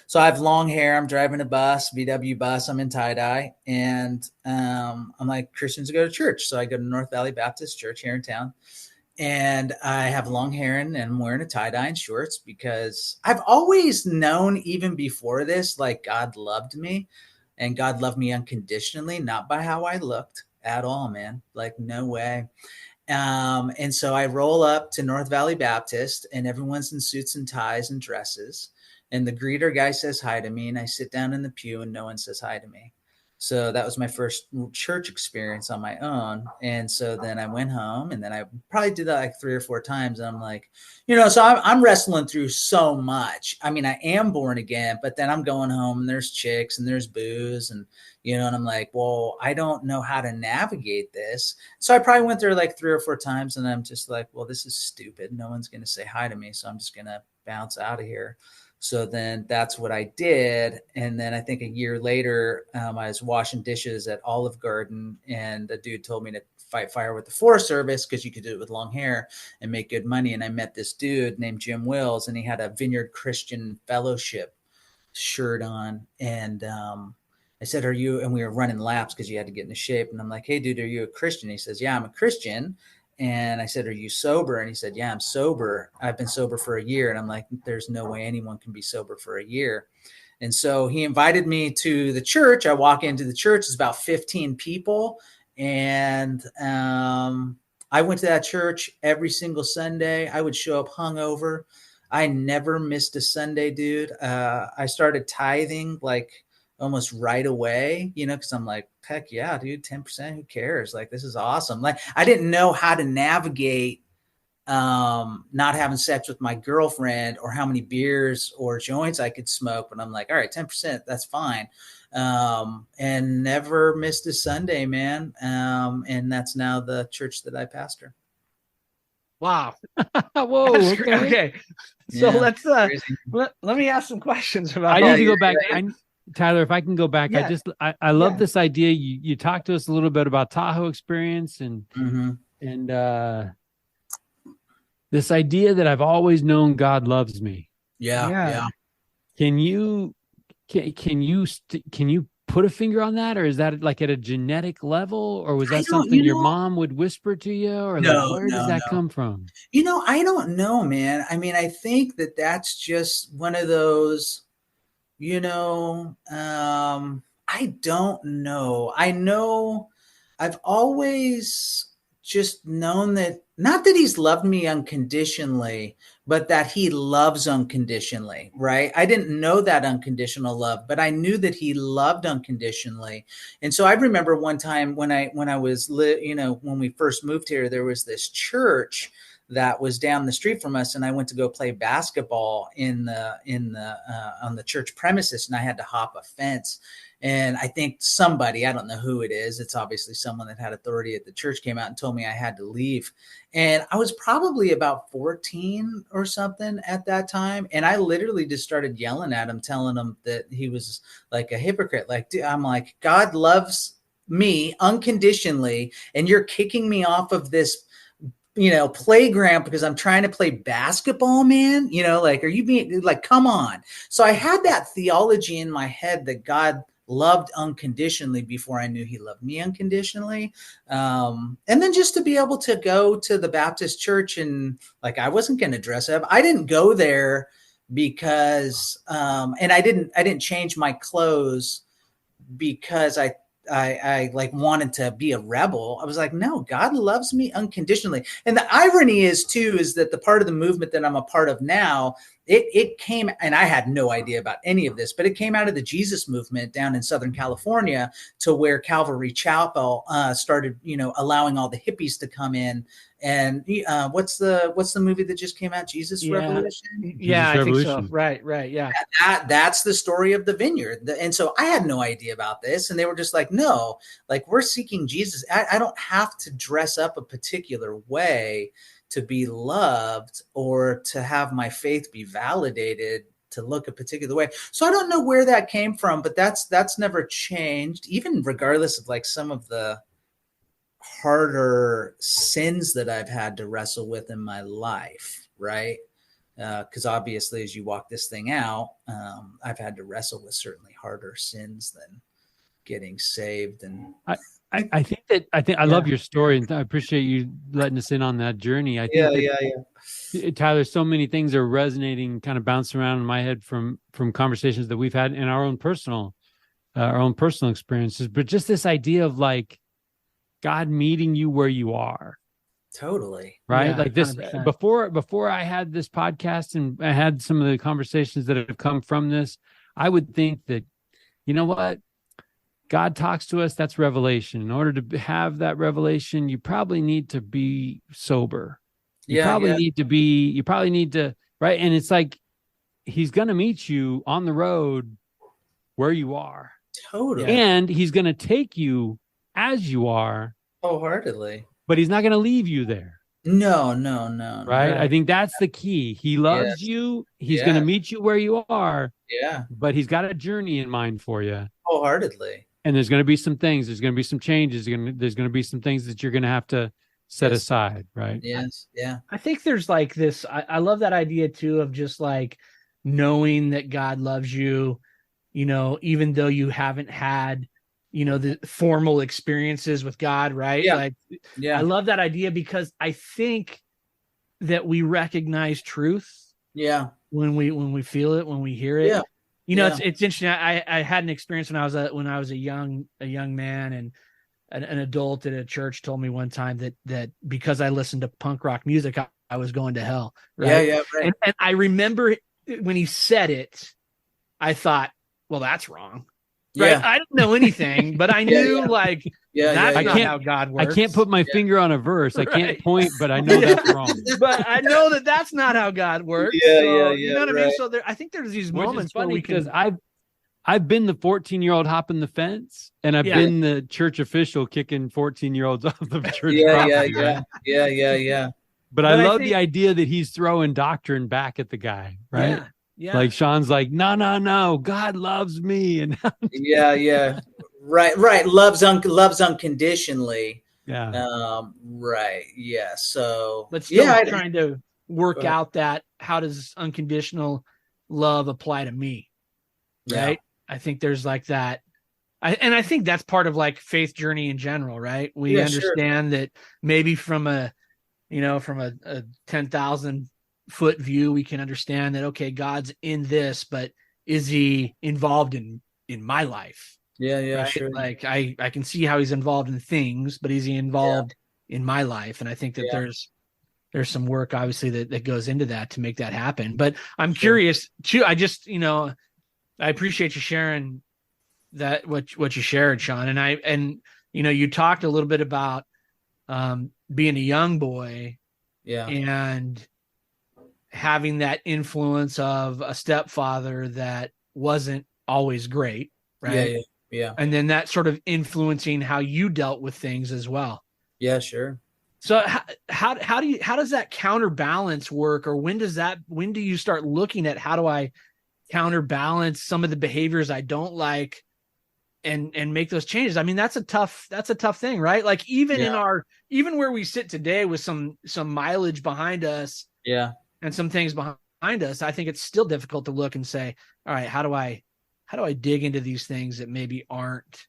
So I have long hair. I'm driving a bus, VW bus. I'm in tie-dye. And I'm like, Christians go to church. So I go to North Valley Baptist Church here in town. And I have long hair, and I'm wearing a tie-dye and shorts because I've always known, even before this, like God loved me. And God loved me unconditionally, not by how I looked at all, man. Like, no way. And so I roll up to North Valley Baptist, and everyone's in suits and ties and dresses. And the greeter guy says hi to me, and I sit down in the pew, and no one says hi to me. So that was my first church experience on my own. And so then I went home, and then I probably did that like 3 or 4 times. And I'm like, so I'm wrestling through so much. I mean, I am born again, but then I'm going home, and there's chicks and there's booze, and, and I'm like, well, I don't know how to navigate this. So I probably went there like 3 or 4 times, and I'm just like, well, this is stupid. No one's going to say hi to me. So I'm just going to bounce out of here. So then that's what I did. And then I think a year later, I was washing dishes at Olive Garden, and the dude told me to fight fire with the Forest Service because you could do it with long hair and make good money. And I met this dude named Jim Wills, and he had a Vineyard Christian Fellowship shirt on. And I said, are you? And we were running laps because you had to get into shape. And I'm like, hey, dude, are you a Christian? He says, yeah, I'm a Christian. And I said, are you sober? And he said, yeah, I'm sober. I've been sober for a year. And I'm like, there's no way anyone can be sober for a year. And so he invited me to the church. I walk into the church. It's about 15 people. And I went to that church every single Sunday. I would show up hungover. I never missed a Sunday, dude. I started tithing like almost right away, because I'm like, heck yeah, dude, 10%, who cares? Like, this is awesome. Like, I didn't know how to navigate not having sex with my girlfriend or how many beers or joints I could smoke. But I'm like, all right, 10%, that's fine. And never missed a Sunday, man. And that's now the church that I pastor. Wow. Whoa. Okay. So let's let me ask some questions about. I need to go back. Tyler, if I can go back, Yeah. I love this idea. You talked to us a little bit about Tahoe experience and this idea that I've always known God loves me. Yeah. Can you put a finger on that, or is that like at a genetic level, or was I that don't, something your mom would whisper to you, or like no, where does no, that no. come from? I don't know, man. I mean, I think that's just one of those, I don't know. I know I've always just known that, not that he's loved me unconditionally, but that he loves unconditionally, right? I didn't know that unconditional love, but I knew that he loved unconditionally. And so I remember one time when I was when we first moved here, there was this church that was down the street from us, and I went to go play basketball on the church premises, and I had to hop a fence. And I think somebody, I don't know who it is, it's obviously someone that had authority at the church, came out and told me I had to leave. And I was probably about 14 or something at that time. And I literally just started yelling at him, telling him that he was like a hypocrite. Like, dude, I'm like, God loves me unconditionally, and you're kicking me off of this playground because I'm trying to play basketball, man. Like, are you being like, come on. So I had that theology in my head that God loved unconditionally before I knew he loved me unconditionally. And then just to be able to go to the Baptist church, and like, I wasn't going to dress up. I didn't go there because, and I didn't change my clothes because I like wanted to be a rebel. I was like, no, God loves me unconditionally. And the irony is that the part of the movement that I'm a part of now, it came, and I had no idea about any of this, but it came out of the Jesus movement down in Southern California, to where Calvary Chapel started, allowing all the hippies to come in. And what's the movie that just came out? Jesus Revolution? Yeah, I think so. Revolution. Right. Yeah. That's the story of the Vineyard. And so I had no idea about this. And they were just like, no, like, we're seeking Jesus. I don't have to dress up a particular way to be loved, or to have my faith be validated to look a particular way. So I don't know where that came from, but that's never changed, even regardless of like some of the harder sins that I've had to wrestle with in my life, right? Because obviously, as you walk this thing out, I've had to wrestle with certainly harder sins than getting saved. And I think I love your story, and I appreciate you letting us in on that journey. I think Tyler, so many things are resonating, kind of bouncing around in my head from conversations that we've had in our own personal experiences, but just this idea of like God meeting you where you are. Totally. Right. Yeah, like this 100%. before I had this podcast and I had some of the conversations that have come from this, I would think that, you know what? God talks to us. That's revelation. In order to have that revelation, you probably need to be sober. You probably need to, right. And it's like, he's going to meet you on the road where you are. Totally. And he's going to take you as you are. Wholeheartedly. But he's not going to leave you there. No. Right? I think that's the key. He loves you. He's going to meet you where you are. Yeah. But he's got a journey in mind for you. Wholeheartedly. And there's going to be some things. There's going to be some changes. There's going to be some things that you're going to have to set aside. Right? Yes. Yeah. I think there's like this. I love that idea too, of just like knowing that God loves you, even though you haven't had, the formal experiences with God, right? Yeah. Like, yeah. I love that idea, because I think that we recognize truth. Yeah. When we feel it, when we hear it. Yeah. It's interesting. I had an experience when I was a young man, and an adult at a church told me one time that because I listened to punk rock music, I was going to hell. Right. Yeah. Right. And I remember when he said it, I thought, well, that's wrong. Right. Yeah. I didn't know anything, but I knew that's not how God works. I can't put my finger on a verse. I can't point, but I know that's wrong. But I know that's not how God works. You know what I mean? So I think there's these moments where we can. Because I've been the 14-year-old hopping the fence, and I've been the church official kicking 14-year-olds off the church property. Yeah. But I love the idea that he's throwing doctrine back at the guy, right? Yeah. Like Sean's like, no, God loves me. And yeah. Right. Loves unconditionally. Yeah. Right. Yeah. So but still trying to work out that, how does unconditional love apply to me? Right. I think there's like that. I think that's part of like faith journey in general, right? We Sure. understand that maybe from a 10,000 foot view, we can understand that, okay, God's in this, but is he involved in my life? Yeah, Right. sure. Like I can see how he's involved in things, but is he Yeah, involved in my life? And I think that yeah, there's some work obviously that goes into that to make that happen. But I'm sure. curious too. I appreciate you sharing that, what you shared, Sean. And you talked a little bit about being a young boy Yeah, and having that influence of a stepfather that wasn't always great, yeah, right? yeah, yeah, And then that sort of influencing how you dealt with things as well. yeah, sure. So how does that counterbalance work, or when do you start looking at how do I counterbalance some of the behaviors I don't like and make those changes? I mean, that's a tough thing, right? Like Yeah, even where we sit today with some mileage behind us yeah. and some things behind us, I think it's still difficult to look and say, all right, how do I dig into these things that maybe aren't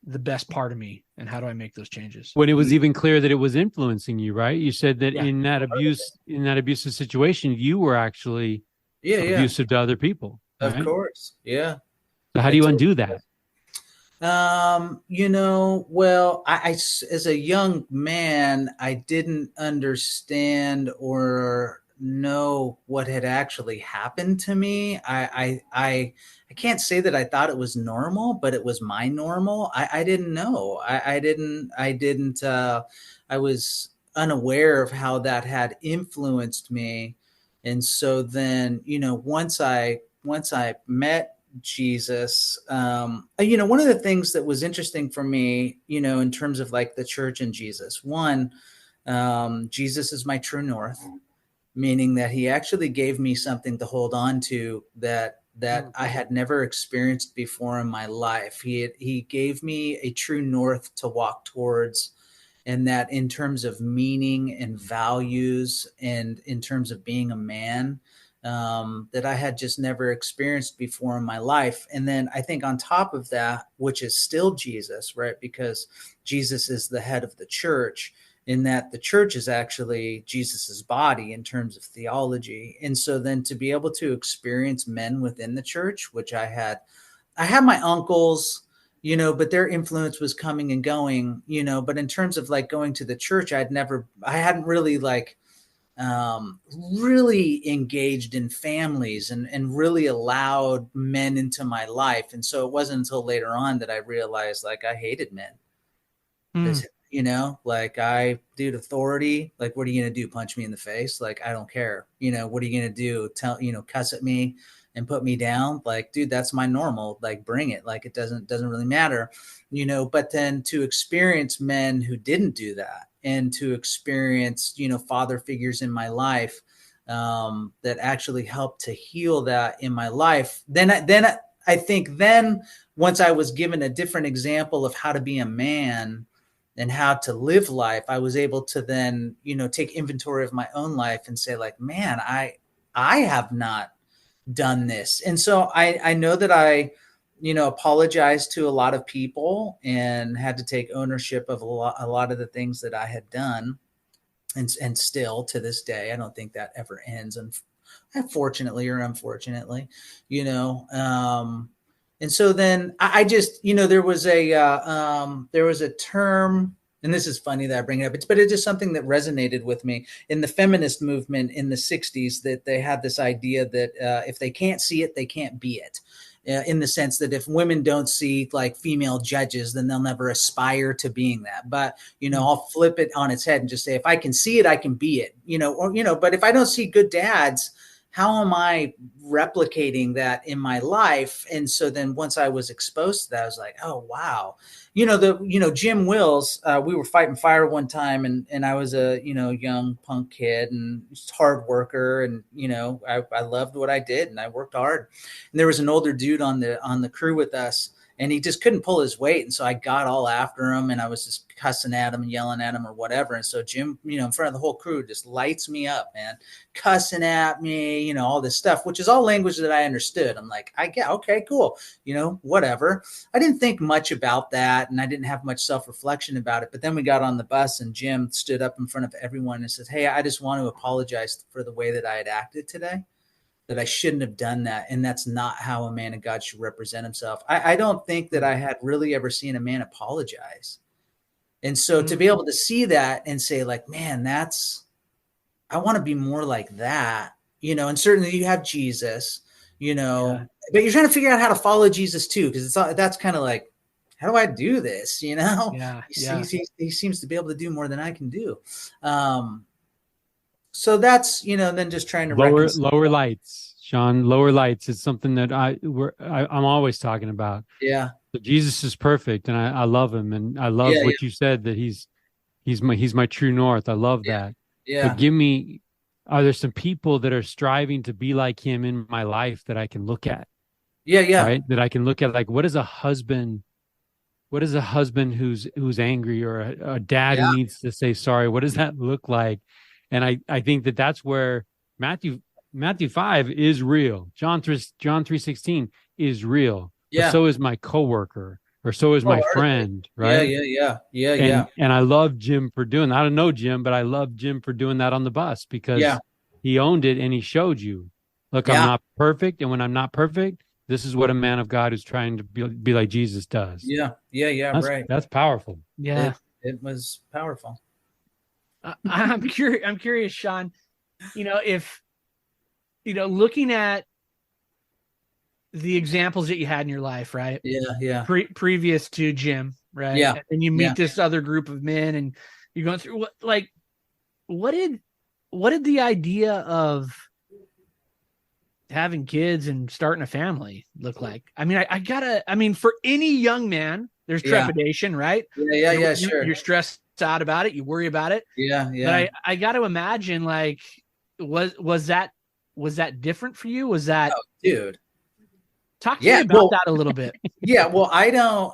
the best part of me, and how do I make those changes? When it was even clear that it was influencing you, right? You said that Yeah. in that abusive situation, you were actually Yeah, yeah, abusive to other people, of right? course. Yeah. So how I do you totally undo that? Well, as a young man, I didn't understand or know what had actually happened to me. I can't say that I thought it was normal, but it was my normal. I didn't know. I was unaware of how that had influenced me. And so then, once I met Jesus. One of the things that was interesting for me, in terms of like the church and Jesus, one, Jesus is my true north, meaning that he actually gave me something to hold on to that I had never experienced before in my life. He gave me a true north to walk towards, and that in terms of meaning and values and in terms of being a man, that I had just never experienced before in my life. And then I think on top of that, which is still Jesus, right? Because Jesus is the head of the church, in that the church is actually Jesus's body in terms of theology. And so then to be able to experience men within the church, which I had my uncles, but their influence was coming and going, but in terms of like going to the church, I hadn't really like really engaged in families and really allowed men into my life. And so it wasn't until later on that I realized like I hated men. Hmm. Like dude, authority, like, what are you going to do? Punch me in the face? Like, I don't care. What are you going to do? Cuss at me and put me down? Like, dude, that's my normal. Like, bring it. Like, it doesn't really matter, but then to experience men who didn't do that, and to experience, father figures in my life, that actually helped to heal that in my life. I think then once I was given a different example of how to be a man and how to live life, I was able to then, take inventory of my own life and say like, man, I have not done this. And so I know that I, apologized to a lot of people and had to take ownership of a lot of the things that I had done. And still to this day, I don't think that ever ends. And fortunately or unfortunately, you know, and so then I just, there was a term, and this is funny that I bring it up. But it's just something that resonated with me in the feminist movement in the 60s, that they had this idea that if they can't see it, they can't be it. In the sense that if women don't see like female judges, then they'll never aspire to being that. But, I'll flip it on its head and just say, if I can see it, I can be it, but if I don't see good dads, how am I replicating that in my life? And so then once I was exposed to that, I was like, oh, wow. Jim Wills, we were fighting fire one time, and I was a, young punk kid and hard worker. And, I loved what I did and I worked hard. And there was an older dude on the crew with us. and he just couldn't pull his weight. And so I got all after him, and I was just cussing at him and yelling at him or whatever. And so Jim, in front of the whole crew, just lights me up, man, cussing at me, all this stuff, which is all language that I understood. I'm like, I get, okay, cool. Whatever. I didn't think much about that, and I didn't have much self-reflection about it. But then we got on the bus, and Jim stood up in front of everyone and said, hey, I just want to apologize for the way that I had acted today, that I shouldn't have done that. And that's not how a man of God should represent himself. I don't think that I had really ever seen a man apologize. And so to be able to see that and say like, man, I want to be more like that, and certainly you have Jesus, but you're trying to figure out how to follow Jesus too. Cause that's kind of like, how do I do this? He seems to be able to do more than I can do. So that's, then just trying to lower lights, Sean. Lower lights is something that I'm always talking about. Yeah. So Jesus is perfect, and I love him, and I love what you said, that he's my true north. I love that. Yeah. But are there some people that are striving to be like him in my life that I can look at? Yeah. Yeah. Right. That I can look at, like, what is a husband who's angry, or a dad who needs to say sorry? What does that look like? And I think that's where Matthew 5 is real. John 3:16 is real. Yeah. But so is my coworker, or so is my friend. Right. Yeah. And I love Jim for doing that. I don't know Jim, but I love Jim for doing that on the bus, because he owned it, and he showed you, look, I'm not perfect. And when I'm not perfect, this is what a man of God who's trying to be like Jesus does. Yeah. Right. That's powerful. Yeah. It was powerful. I'm curious, Sean, if, looking at the examples that you had in your life, right? Yeah. Previous to Jim, right? Yeah. And you meet this other group of men, and you're going through what did the idea of having kids and starting a family look like? I mean, for any young man, there's trepidation, right? Yeah. Sure. You're stressed out about it. You worry about it. Yeah. But I got to imagine, like, was that different for you? Was that, dude? Talk to me about that a little bit. Yeah. Well, I don't,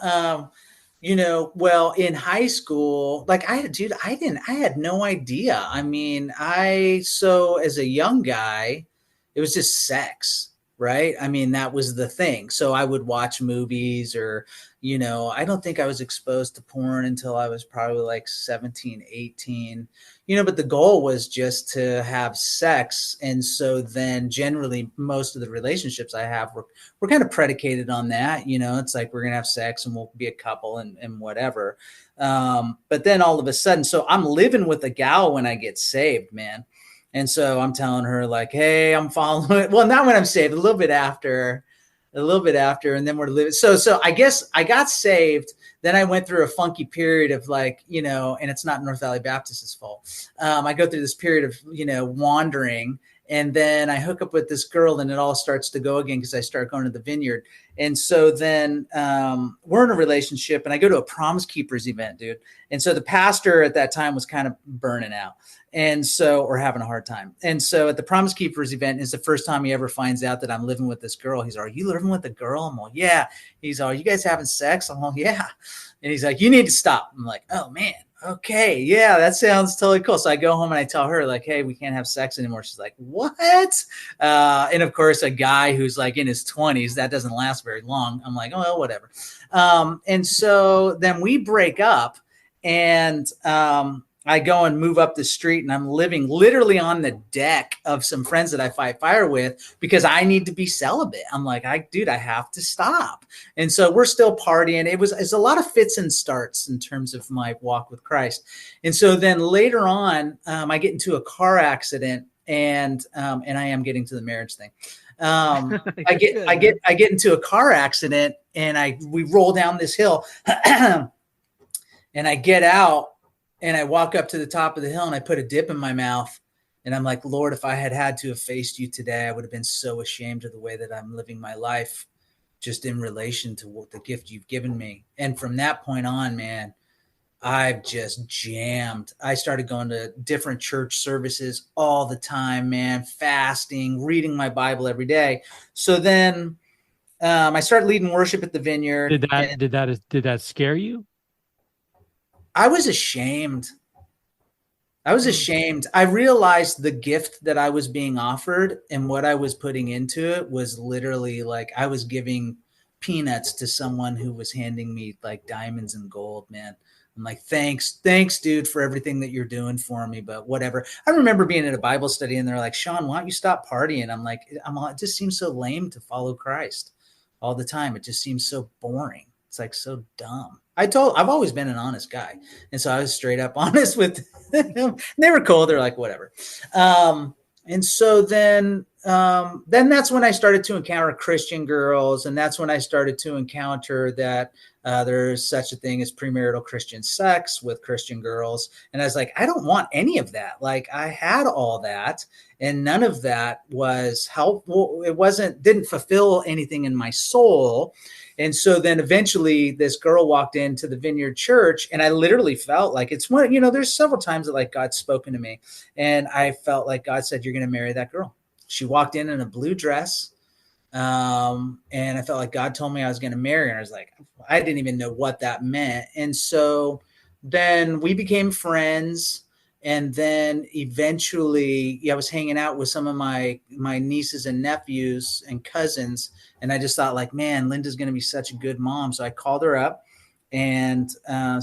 well, in high school, like I had no idea. I mean, so as a young guy, it was just sex, right? I mean, that was the thing. So I would watch movies, or, I don't think I was exposed to porn until I was probably like 17, 18, but the goal was just to have sex. And so then generally most of the relationships I have were kind of predicated on that. It's like, we're going to have sex and we'll be a couple and whatever. But then all of a sudden, so I'm living with a gal when I get saved, man. And so I'm telling her like, hey, I'm following. Well, not when I'm saved, a little bit after, and then we're living. So I guess I got saved. Then I went through a funky period of like, and it's not North Valley Baptist's fault. I go through this period of, wandering, and then I hook up with this girl, and it all starts to go again because I start going to the Vineyard. And so then we're in a relationship, and I go to a Promise Keepers event, dude. And so the pastor at that time was kind of burning out. And so, or having a hard time. And so at the Promise Keepers event is the first time he ever finds out that I'm living with this girl. He's like, are you living with a girl? I'm like, yeah. He's like, are you guys having sex? I'm like, yeah. And he's like, you need to stop. I'm like, oh man. Okay. Yeah, that sounds totally cool. So I go home and I tell her like, hey, we can't have sex anymore. She's like, what? And of course, a guy who's like in his 20s, that doesn't last very long. I'm like, oh, well, whatever. And so then we break up, and I go and move up the street, and I'm living literally on the deck of some friends that I fight fire with because I need to be celibate. I'm like, I have to stop. And so we're still partying. It's a lot of fits and starts in terms of my walk with Christ. And so then later on, I get into a car accident, and I am getting to the marriage thing. I get into a car accident, and we roll down this hill and I get out. And I walk up to the top of the hill, and I put a dip in my mouth, and I'm like, Lord, if I had to have faced you today, I would have been so ashamed of the way that I'm living my life just in relation to what the gift you've given me. And from that point on, man, I've just jammed. I started going to different church services all the time, man, fasting, reading my Bible every day. So then I started leading worship at the Vineyard. Did that scare you? I was ashamed. I realized the gift that I was being offered and what I was putting into it was literally like I was giving peanuts to someone who was handing me like diamonds and gold, man. I'm like, thanks, dude, for everything that you're doing for me, but whatever. I remember being at a Bible study and they're like, Sean, why don't you stop partying? I'm like, it just seems so lame to follow Christ all the time. It just seems so boring. It's like so dumb. I've always been an honest guy. And so I was straight up honest with them. They were cool. They're like, whatever. And so then that's when I started to encounter Christian girls. And that's when I started to encounter that there's such a thing as premarital Christian sex with Christian girls. And I was like, I don't want any of that. Like I had all that and none of that was helpful. It didn't fulfill anything in my soul. And so then eventually this girl walked into the Vineyard Church and I literally felt like it's one, there's several times that like God's spoken to me and I felt like God said, you're going to marry that girl. She walked in a blue dress. And I felt like God told me I was going to marry her. And I was like, I didn't even know what that meant. And so then we became friends. And then eventually I was hanging out with some of my nieces and nephews and cousins. And I just thought like, man, Linda's going to be such a good mom. So I called her up and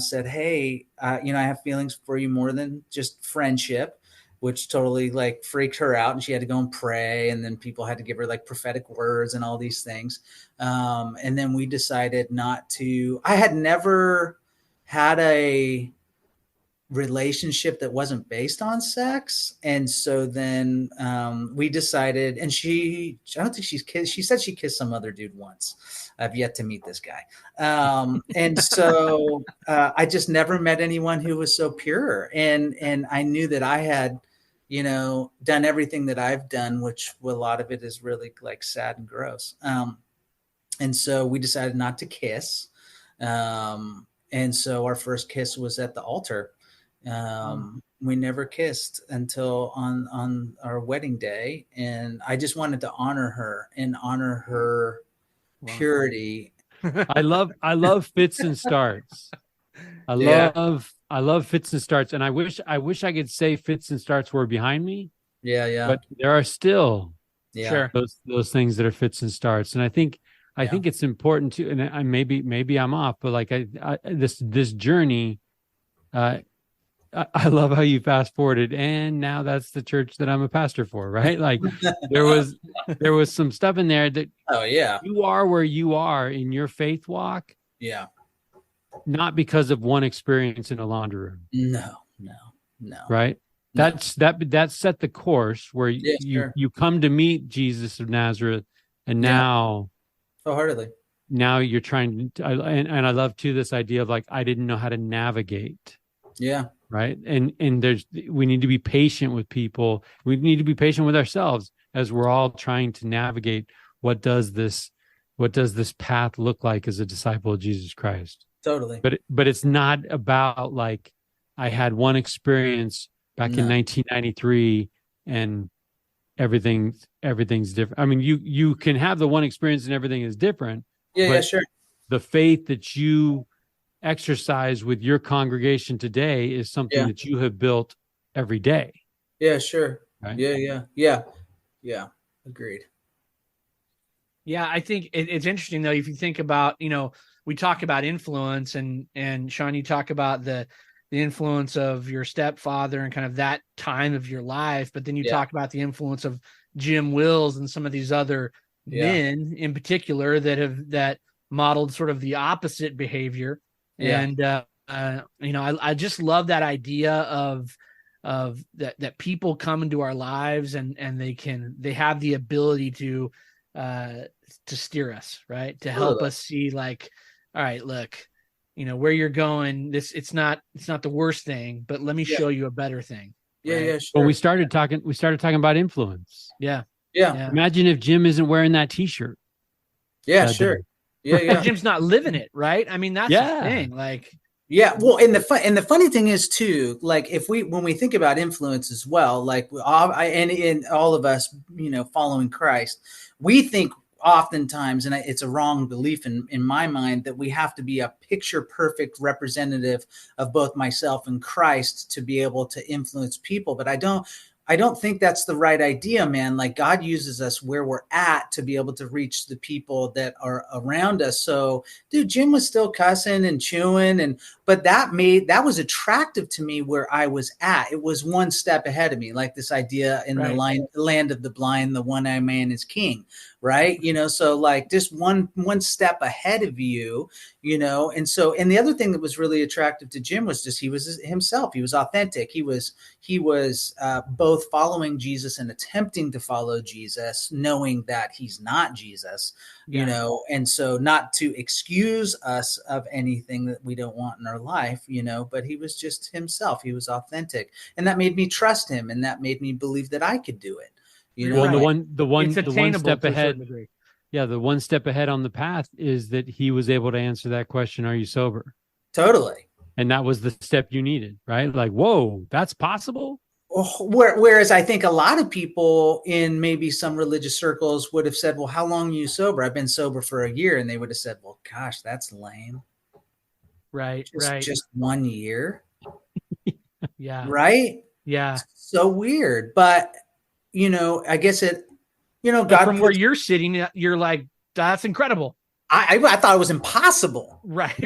said, hey, I have feelings for you more than just friendship, which totally like freaked her out. And she had to go and pray. And then people had to give her like prophetic words and all these things. And then we decided I had never had a relationship that wasn't based on sex. And so then we decided, and I don't think she's kissed. She said she kissed some other dude once. I've yet to meet this guy. And so I just never met anyone who was so pure. And I knew that I had, done everything that I've done, which a lot of it is really like sad and gross. And so we decided not to kiss. And so our first kiss was at the altar. We never kissed until on our wedding day. And I just wanted to honor her and honor her purity. I love fits and starts. I love fits and starts. And I wish I could say fits and starts were behind me. Yeah. But there are still Sure. those things that are fits and starts. And I think it's important to, and maybe I'm off, but like this journey, I love how you fast forwarded, and now that's the church that I'm a pastor for, right? Like there was some stuff in there that you are where you are in your faith walk. Yeah. Not because of one experience in a laundry room. No. Right? No. That set the course where you come to meet Jesus of Nazareth, and now wholeheartedly. Now you're trying to, and I love too this idea of like I didn't know how to navigate. Yeah. Right. And we need to be patient with people. We need to be patient with ourselves as we're all trying to navigate what does this path look like as a disciple of Jesus Christ. Totally. But it's not about like I had one experience back in 1993 and everything's different. I mean, you can have the one experience and everything is different. Yeah, sure. The faith that you exercise with your congregation today is something that you have built every day. Yeah, sure. Right? Yeah. Agreed. Yeah, I think it's interesting though. If you think about, we talk about influence and Sean, you talk about the influence of your stepfather and kind of that time of your life, but then you talk about the influence of Jim Wills and some of these other men in particular that modeled sort of the opposite behavior. And I just love that idea of that people come into our lives and they have the ability to steer us, right? To help us see like, all right, look, where you're going, it's not the worst thing, but let me show you a better thing. Right? Yeah, sure. Well, we started talking about influence. Yeah. Imagine if Jim isn't wearing that t-shirt. Yeah, sure. Yeah. Jim's not living it, right? I mean, that's the thing. Like, well, and the funny thing is too, like when we think about influence as well, like and all of us, following Christ, we think oftentimes, and it's a wrong belief in my mind, that we have to be a picture perfect representative of both myself and Christ to be able to influence people. But I don't think that's the right idea, man. Like, God uses us where we're at to be able to reach the people that are around us. So, dude, Jim was still cussing and chewing, but that was attractive to me where I was at. It was one step ahead of me, like this idea in the land of the blind, the one-eyed man is king, right? So like just one step ahead of you, and the other thing that was really attractive to Jim was just he was himself. He was authentic. He was both following Jesus and attempting to follow Jesus, knowing that he's not Jesus, and so not to excuse us of anything that we don't want in our life, but he was just himself. He was authentic, and that made me trust him, and that made me believe that I could do it. Well, the one step ahead. Yeah, the one step ahead on the path is that he was able to answer that question, are you sober? Totally. And that was the step you needed, right? Like, whoa, that's possible? Whereas I think a lot of people in maybe some religious circles would have said, well, how long are you sober? I've been sober for a year. And they would have said, well, gosh, that's lame. Right. Just 1 year. Yeah. Right? Yeah. It's so weird. But, I guess God, from where you're sitting, you're like, that's incredible. I thought it was impossible. Right.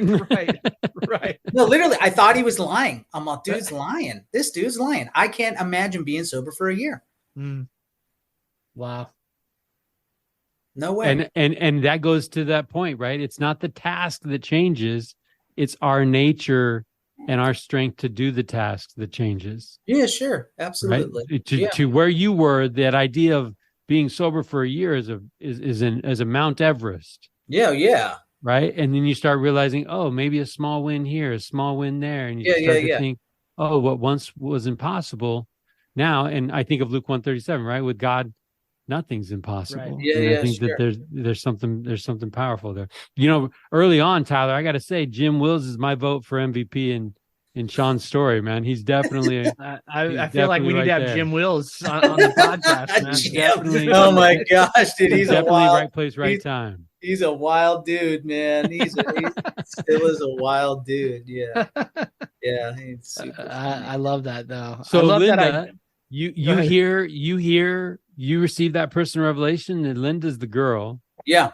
No, literally, I thought he was lying. I'm like, dude's lying. This dude's lying. I can't imagine being sober for a year. Wow. No way. And that goes to that point, right? It's not the task that changes. It's our nature and our strength to do the task that changes. Yeah, sure. Absolutely. Right? To where you were, that idea of being sober for a year is a Mount Everest. Yeah. Right. And then you start realizing, oh, maybe a small win here, a small win there. And you start to think, oh, what once was impossible now. And I think of Luke 1:37, right? With God, nothing's impossible. Right. Yeah, and I think that there's something powerful there. Early on, Tyler, I got to say, Jim Wills is my vote for MVP in Sean's story, man. He's definitely. I feel like we need to have there. Jim Wills on the podcast, man. Definitely. Oh my gosh, dude, he's definitely right place, right time. He's a wild dude, man. He still is a wild dude. Yeah. He's super I love that though. So I love Linda, you receive that personal revelation, and Linda's the girl. Yeah.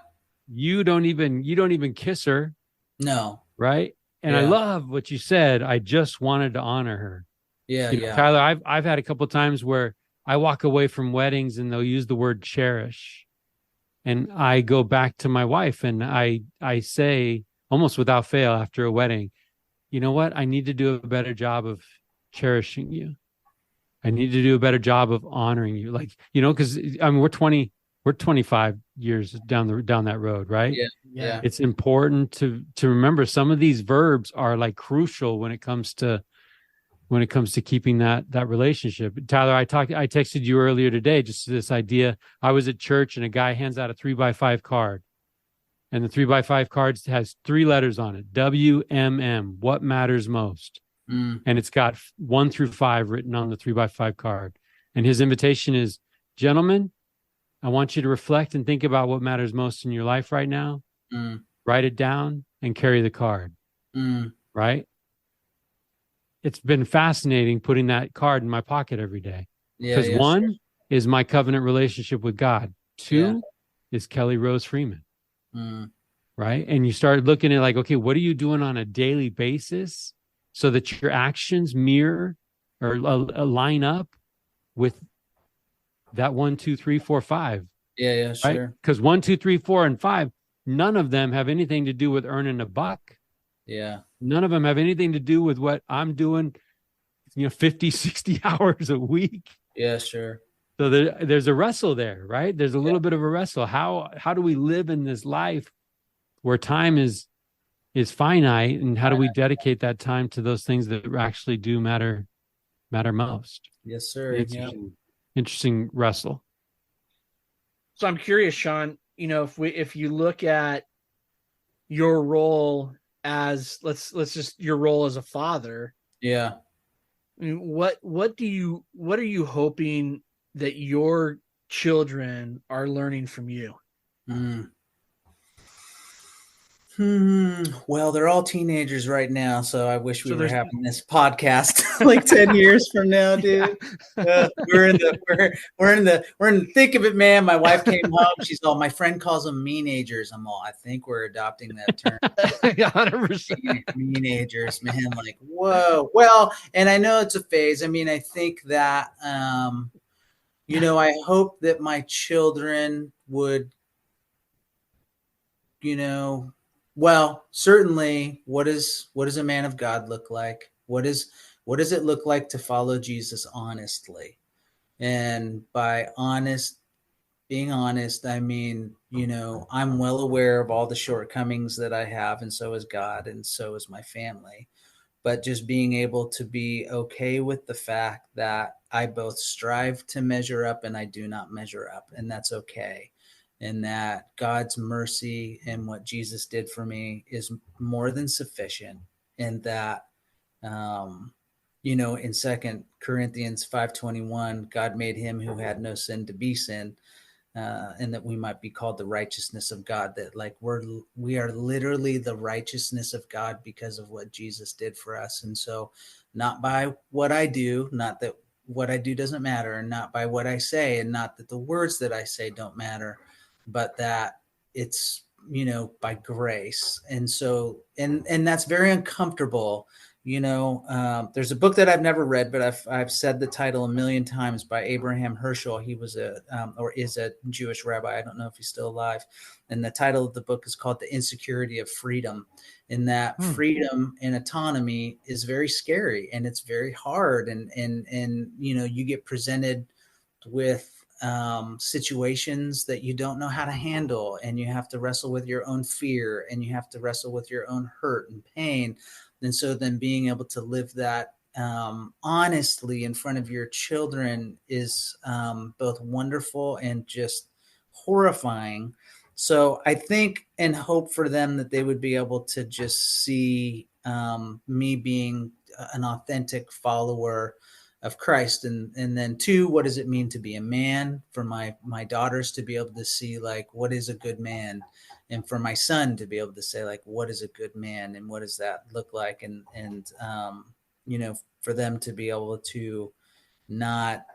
You don't even kiss her. No. Right. And I love what you said. I just wanted to honor her. Yeah. Tyler, I've had a couple of times where I walk away from weddings and they'll use the word cherish. And I go back to my wife and I say, almost without fail after a wedding, you know what? I need to do a better job of cherishing you. I need to do a better job of honoring you. Like, because I mean, we're 25 years down that road, right? Yeah. It's important to remember some of these verbs are like crucial when it comes to keeping that relationship. Tyler, I texted you earlier today, just this idea. I was at church and a guy hands out a 3x5 card, and the 3x5 card has 3 letters on it. WMM, what matters most. And it's got 1 through 5 written on the 3x5 card. And his invitation is, gentlemen, I want you to reflect and think about what matters most in your life right now. Write it down and carry the card. Right? It's been fascinating putting that card in my pocket every day. Because one is my covenant relationship with God. 2 is Kelly Rose Freeman. Right? And you start looking at like, okay, what are you doing on a daily basis so that your actions mirror or line up with that 1, 2, 3, 4, 5. Yeah, sure. Right? Because 1, 2, 3, 4, and 5, none of them have anything to do with earning a buck. Yeah. None of them have anything to do with what I'm doing, 50, 60 hours a week. Yeah, sure. So there's a wrestle there, right? There's a little bit of a wrestle. How do we live in this life where time is finite, and how do we dedicate that time to those things that actually do matter most? Yes, sir. Interesting wrestle. So I'm curious, Sean, if you look at your role as let's just your role as a father. Yeah. I mean, what are you hoping that your children are learning from you? Mm. Well, they're all teenagers right now, so I wish we were having this podcast like 10 years from now, dude. Yeah. We're in the thick of it, man. My wife came home. She's all, my friend calls them meanagers. I'm all, I think we're adopting that term. 100%. Meanagers, man. Like, whoa. Well, and I know it's a phase. I mean, I think that I hope that my children would, well, certainly, what does a man of God look like? What does it look like to follow Jesus honestly? And by being honest, I mean, I'm well aware of all the shortcomings that I have, and so is God, and so is my family. But just being able to be okay with the fact that I both strive to measure up and I do not measure up, and that's okay. And that God's mercy and what Jesus did for me is more than sufficient. And that, in 2 Corinthians 5:21, God made him who had no sin to be sin, and that we might be called the righteousness of God. That like we are literally the righteousness of God because of what Jesus did for us. And so, not by what I do, not that what I do doesn't matter, and not by what I say, and not that the words that I say don't matter, but that it's, by grace. And so, and that's very uncomfortable. There's a book that I've never read, but I've said the title a million times, by Abraham Herschel. He was is a Jewish rabbi. I don't know if he's still alive. And the title of the book is called The Insecurity of Freedom. And that freedom and autonomy is very scary, and it's very hard. And you get presented with situations that you don't know how to handle, and you have to wrestle with your own fear, and you have to wrestle with your own hurt and pain. And so then being able to live that honestly in front of your children is both wonderful and just horrifying. So I think and hope for them that they would be able to just see me being an authentic follower of Christ. And then two, what does it mean to be a man? For my daughters to be able to see like, what is a good man? And for my son to be able to say like, what is a good man? And what does that look like? And for them to be able to not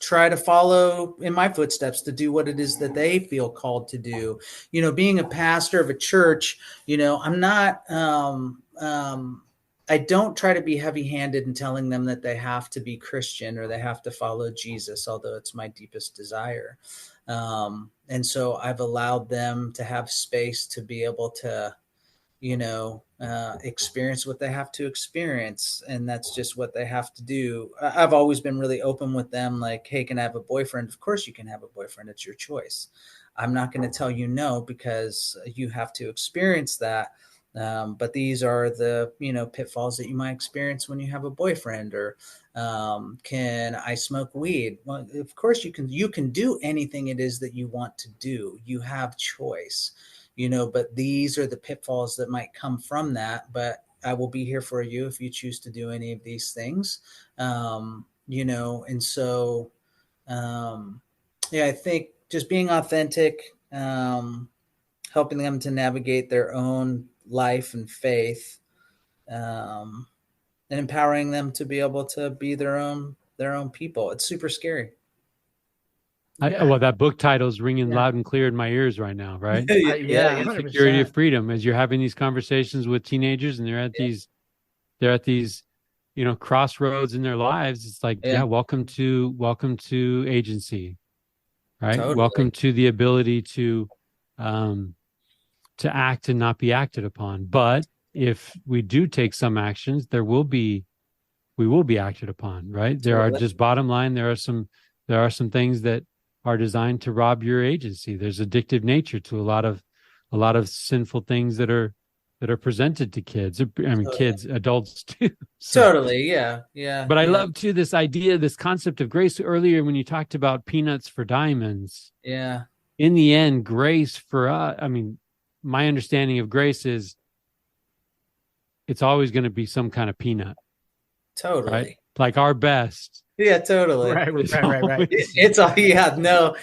try to follow in my footsteps, to do what it is that they feel called to do. Being a pastor of a church, I'm not, I don't try to be heavy-handed in telling them that they have to be Christian or they have to follow Jesus, although it's my deepest desire. And so I've allowed them to have space to be able to, experience what they have to experience. And that's just what they have to do. I've always been really open with them. Like, hey, can I have a boyfriend? Of course you can have a boyfriend. It's your choice. I'm not going to tell you no, because you have to experience that. But these are the, pitfalls that you might experience when you have a boyfriend. Or can I smoke weed? Well, of course you can do anything it is that you want to do. You have choice, but these are the pitfalls that might come from that. But I will be here for you if you choose to do any of these things. And so, I think just being authentic, helping them to navigate their own life and faith, and empowering them to be able to be their own people. It's super scary. Well, that book title is ringing loud and clear in my ears right now, right? Insecurity of Freedom. As you're having these conversations with teenagers, and they're at these, crossroads in their lives. It's like, welcome to agency, right? Totally. Welcome to the ability to act and not be acted upon. But if we do take some actions, we will be acted upon, right? There are just bottom line. There are some things that are designed to rob your agency. There's addictive nature to a lot of sinful things that are presented to kids. I mean, totally. Kids, adults too. So, totally. Yeah. But I love too this idea, this concept of grace earlier when you talked about peanuts for diamonds. Yeah. In the end, grace for us, my understanding of grace is it's always going to be some kind of peanut. Totally. Right? Like our best Yeah, totally. Right. It's all, yeah, no,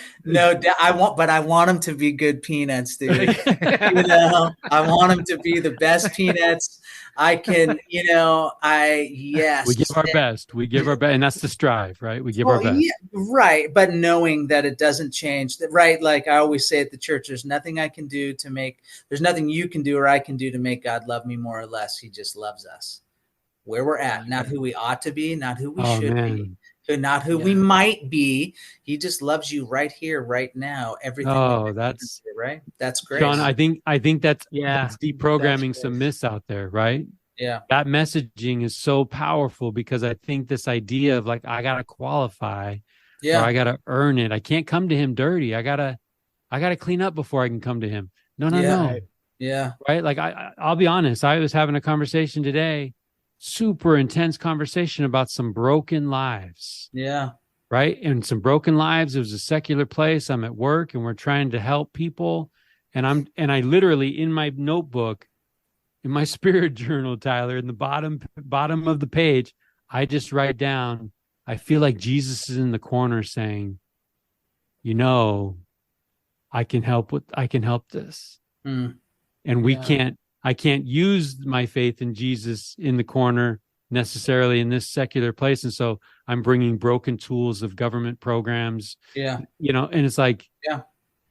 I want them to be good peanuts, dude. I want them to be the best peanuts I can, yes. We give our best. We give our best. And that's the strive, right? We give our best. Yeah, right. But knowing that it doesn't change that, right? Like I always say at the church, there's nothing you can do or I can do to make God love me more or less. He just loves us where we're at, not who we ought to be, not who we should be, not who we might be. He just loves you right here, right now. Everything. That's right. That's great. Sean, I think that's deprogramming some myths out there, right? Yeah. That messaging is so powerful because I think this idea of like, I got to qualify or I got to earn it. I can't come to him dirty. I got to clean up before I can come to him. No. Right. Yeah. Right. Like I'll be honest. I was having a conversation today, super intense conversation about some broken lives. Yeah. Right. And some broken lives. It was a secular place. I'm at work and we're trying to help people. And I literally in my notebook, in my spirit journal, Tyler, in the bottom of the page, I just write down, I feel like Jesus is in the corner saying, I can help this. And I can't use my faith in Jesus in the corner necessarily in this secular place. And so I'm bringing broken tools of government programs, and it's like,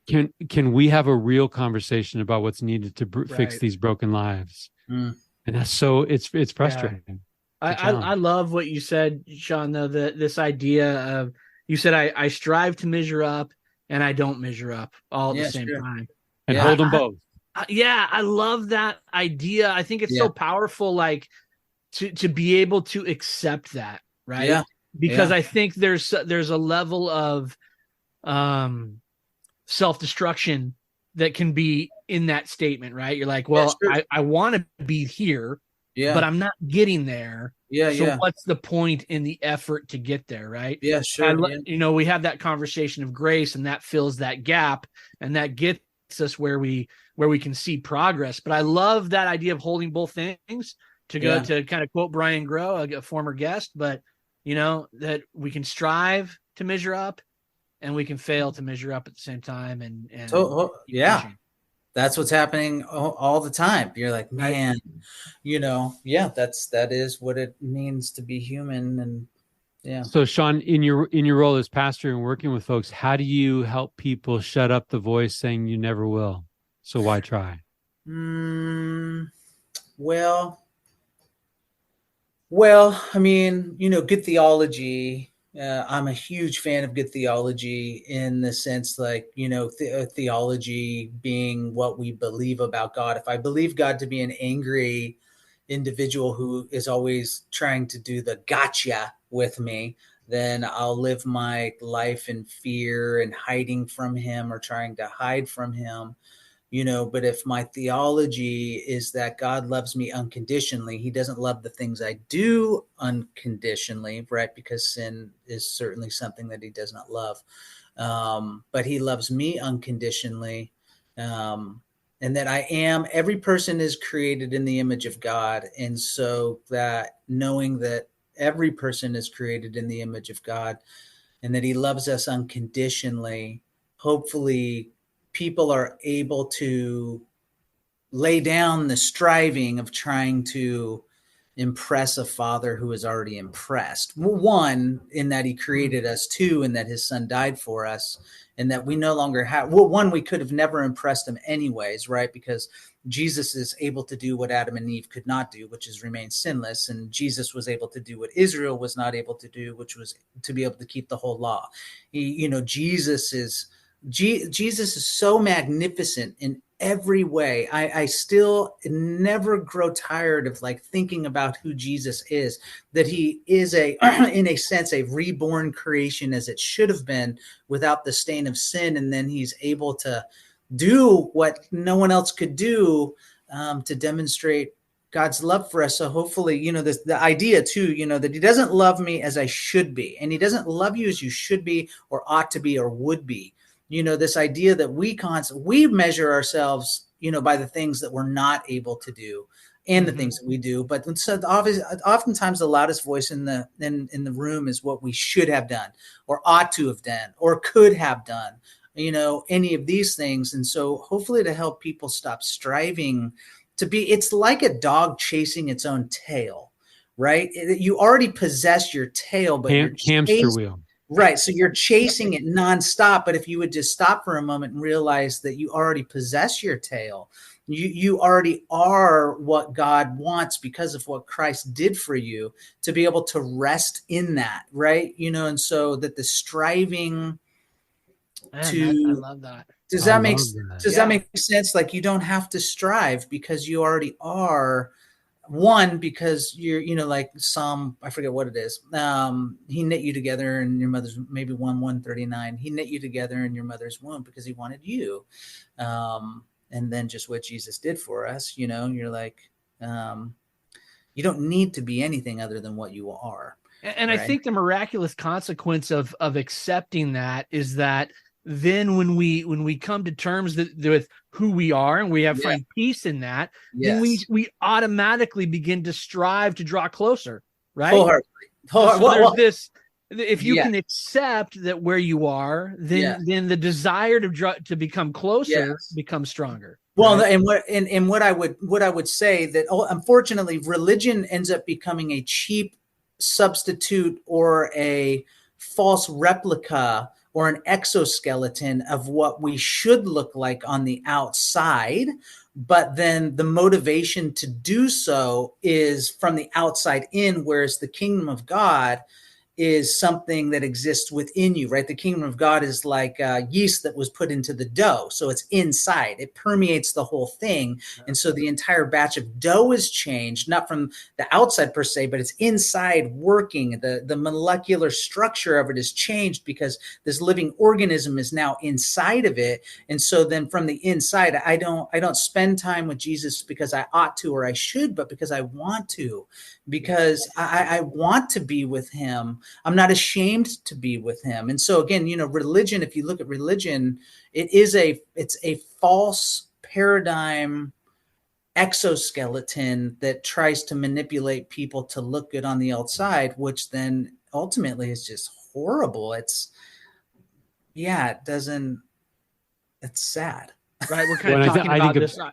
can we have a real conversation about what's needed to fix these broken lives? And that's so it's frustrating. I love what you said, Sean, though, this idea of, you said, I strive to measure up and I don't measure up all at the same time. And hold them both. I love that idea. I think it's so powerful, like to be able to accept that, right? Yeah. Because I think there's a level of self-destruction that can be in that statement, right? You're like, well, I want to be here, but I'm not getting there. So what's the point in the effort to get there, right? Yeah, sure. We have that conversation of grace, and that fills that gap, and that gets us where we can see progress. But I love that idea of holding both things, to go to kind of quote Brian Grow, a former guest, but that we can strive to measure up and we can fail to measure up at the same time. And that's what's happening all the time. You're like, man, that is what it means to be human. And So Sean, in your role as pastor and working with folks, how do you help people shut up the voice saying you never will? So why try? Well, I mean, good theology. I'm a huge fan of good theology in the sense, like, theology being what we believe about God. If I believe God to be an angry individual who is always trying to do the gotcha with me, then I'll live my life in fear and hiding from him or trying to hide from him. But if my theology is that God loves me unconditionally, he doesn't love the things I do unconditionally, right? Because sin is certainly something that he does not love. But he loves me unconditionally. And that every person is created in the image of God. And so that knowing that every person is created in the image of God and that he loves us unconditionally, hopefully people are able to lay down the striving of trying to impress a father who is already impressed. One, in that he created us. Two, in that his son died for us, and that we no longer have, one, we could have never impressed him anyways, right? Because Jesus is able to do what Adam and Eve could not do, which is remain sinless. And Jesus was able to do what Israel was not able to do, which was to be able to keep the whole law. Jesus is so magnificent in every way. I still never grow tired of like thinking about who Jesus is, that he is in a sense, a reborn creation as it should have been without the stain of sin. And then he's able to do what no one else could do, to demonstrate God's love for us. So hopefully, the idea too, that he doesn't love me as I should be, and he doesn't love you as you should be or ought to be or would be. This idea that we measure ourselves, by the things that we're not able to do. and the things that we do. But so oftentimes the loudest voice in the room is what we should have done, or ought to have done, or could have done, any of these things. And so hopefully to help people stop striving to be, it's like a dog chasing its own tail, right? You already possess your tail, but hamster wheel. Right. So you're chasing it nonstop. But if you would just stop for a moment and realize that you already possess your tail, you already are what God wants because of what Christ did for you, to be able to rest in that. Right. And so that the striving I love that. Does that make sense? Like, you don't have to strive because you already are. One, because you're, like Psalm, I forget what it is. He knit you together in your mother's, maybe 139. He knit you together in your mother's womb because he wanted you. And then just what Jesus did for us, you're like, you don't need to be anything other than what you are. And right? I think the miraculous consequence of accepting that is that then when we come to terms with who we are, and we have find peace in that, then we automatically begin to strive to draw closer, right? Wholeheartedly. There's if you can accept that where you are, then the desire to become closer becomes stronger. Well, right? and what I would say that unfortunately religion ends up becoming a cheap substitute or a false replica or an exoskeleton of what we should look like on the outside. But then the motivation to do so is from the outside in, whereas the kingdom of God is something that exists within you, right? The kingdom of God is like yeast that was put into the dough. So it's inside, it permeates the whole thing. And so the entire batch of dough is changed, not from the outside per se, but it's inside working. The molecular structure of it is changed because this living organism is now inside of it. And so then from the inside, I don't spend time with Jesus because I ought to, or I should, but because I want to, because I want to be with him. I'm not ashamed to be with him. And so again, religion, if you look at religion, it's a false paradigm exoskeleton that tries to manipulate people to look good on the outside, which then ultimately is just horrible. It's sad. Right. We're kind of talking about this. Go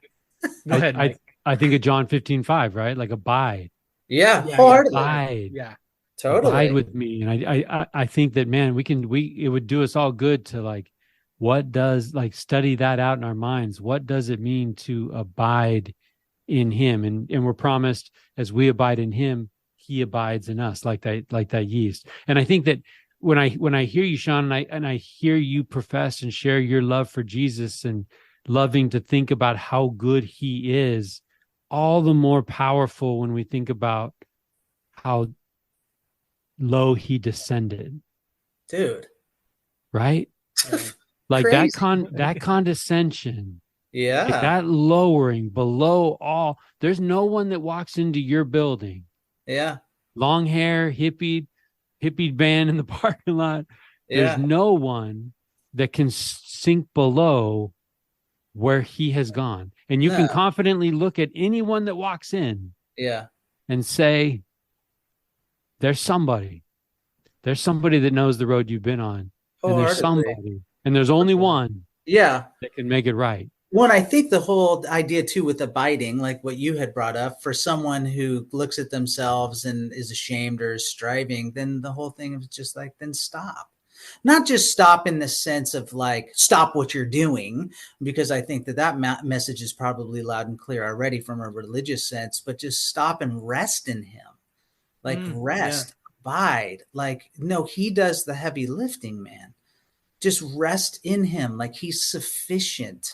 ahead. I think of John 15:5, right? Like abide. Yeah. Abide. Yeah. Totally. Abide with me. And I think that, man, it would do us all good to study that out in our minds. What does it mean to abide in him? And we're promised, as we abide in him, he abides in us, like that yeast. And I think that when I hear you, Sean, and I hear you profess and share your love for Jesus and loving to think about how good he is, all the more powerful when we think about how low he descended, dude. Right? Like that condescension, like that lowering below all. There's no one that walks into your building, long hair, hippie band in the parking lot. There's no one that can sink below where he has gone. And you can confidently look at anyone that walks in and say, there's somebody that knows the road you've been on. And there's somebody, and there's only one that can make it right. Well, I think the whole idea too with abiding, like what you had brought up, for someone who looks at themselves and is ashamed or is striving, then the whole thing is just like, then stop. Not just stop in the sense of like, stop what you're doing, because I think that message is probably loud and clear already from a religious sense, but just stop and rest in him. Like abide. Like, no, he does the heavy lifting, man. Just rest in him. Like, he's sufficient.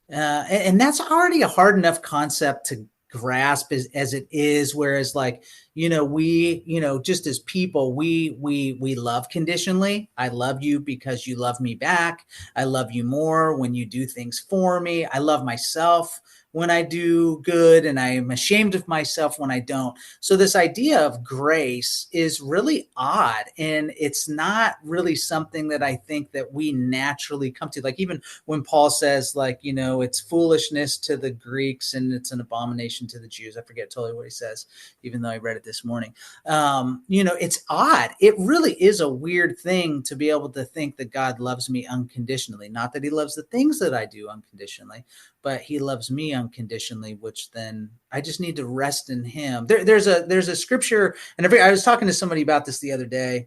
And that's already a hard enough concept to grasp as it is. Whereas like, we, just as people, we love conditionally. I love you because you love me back. I love you more when you do things for me. I love myself when I do good, and I'm ashamed of myself when I don't. So this idea of grace is really odd, and it's not really something that I think that we naturally come to. Like even when Paul says, like, you know, it's foolishness to the Greeks and it's an abomination to the Jews. I forget totally what he says, even though I read it this morning. You know, it's odd. It really is a weird thing to be able to think that God loves me unconditionally. Not that he loves the things that I do unconditionally, but he loves me unconditionally, which then I just need to rest in him. There's a scripture, and I was talking to somebody about this the other day.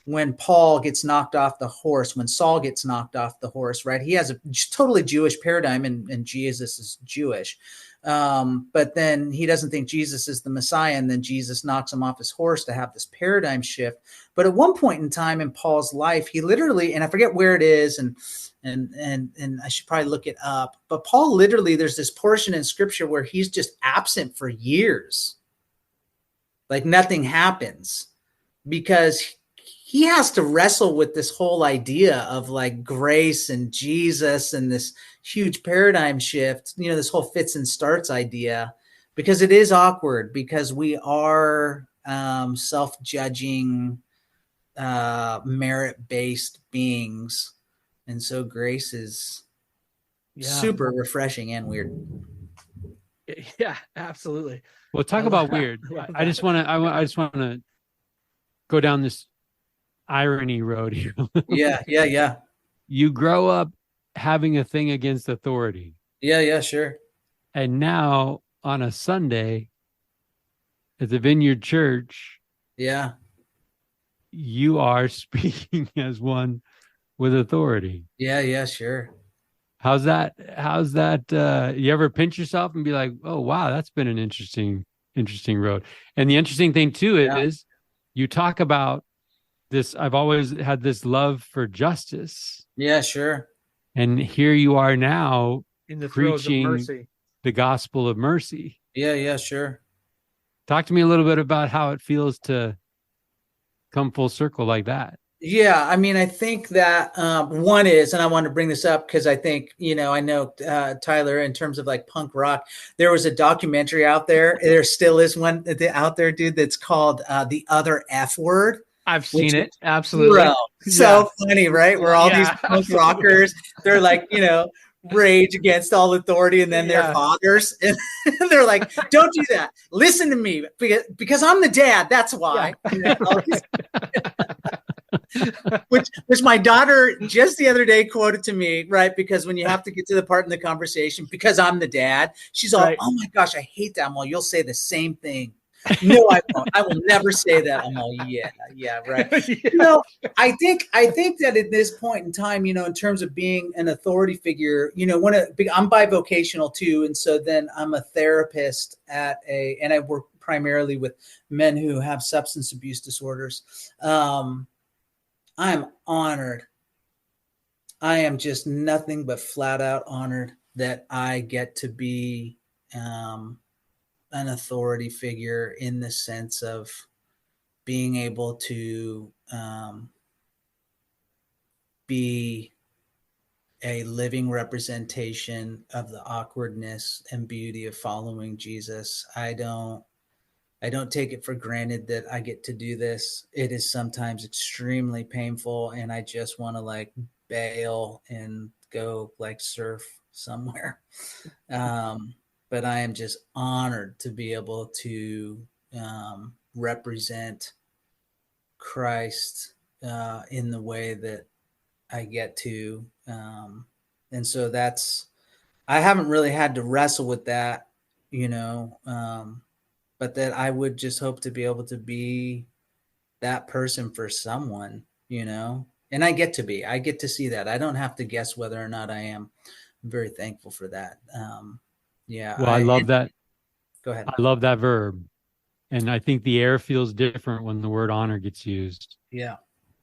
When Paul gets knocked off the horse, when Saul gets knocked off the horse, right? He has a totally Jewish paradigm, and Jesus is Jewish. But then he doesn't think Jesus is the Messiah, and then Jesus knocks him off his horse to have this paradigm shift. But at one point in time in Paul's life, he literally, and I forget where it is, and I should probably look it up, but Paul literally, there's this portion in scripture where he's just absent for years. Like nothing happens, because he has to wrestle with this whole idea of like grace and Jesus and this huge paradigm shift, you know, this whole fits and starts idea, because it is awkward, because we are self-judging, merit-based beings. And so grace is super refreshing and weird. Yeah, absolutely. Well, talk about weird. I just want to go down this irony road here. Yeah. You grow up having a thing against authority. Yeah, sure. And now on a Sunday at the Vineyard Church, yeah, you are speaking as one with authority. Yeah, sure. How's that? You ever pinch yourself and be like, oh, wow, that's been an interesting road. And the interesting thing too is you talk about this. I've always had this love for justice. Yeah, sure. And here you are now in the throes of mercy, the gospel of mercy. Yeah, sure. Talk to me a little bit about how it feels to come full circle like that. Yeah, I mean, I think that one is, and I want to bring this up because I think, you know, I know Tyler, in terms of like punk rock, there was a documentary out there. There still is one out there, dude, that's called The Other F Word. I've seen it. Absolutely. So funny, right? Where all these punk rockers, they're like, you know, rage against all authority, and then their fathers, and they're like, don't do that. Listen to me, because I'm the dad. That's why. Yeah. which my daughter just the other day quoted to me, right? Because when you have to get to the part in the conversation, because I'm the dad, she's all, oh my gosh, I hate that. I'm all, you'll say the same thing. No, I won't. I will never say that. I'm all, yeah, right. You know, I think that at this point in time, you know, in terms of being an authority figure, you know, I'm bivocational too, and so then I'm a therapist and I work primarily with men who have substance abuse disorders. I'm honored. I am just nothing but flat out honored that I get to be an authority figure, in the sense of being able to be a living representation of the awkwardness and beauty of following Jesus. I don't take it for granted that I get to do this. It is sometimes extremely painful, and I just want to like bail and go like surf somewhere. But I am just honored to be able to represent Christ in the way that I get to. And so I haven't really had to wrestle with that, you know, but that I would just hope to be able to be that person for someone, you know, and I get to see that. I don't have to guess whether or not I am. I'm very thankful for that. Yeah. Well, I love that. Go ahead. I love that verb. And I think the air feels different when the word honor gets used. Yeah.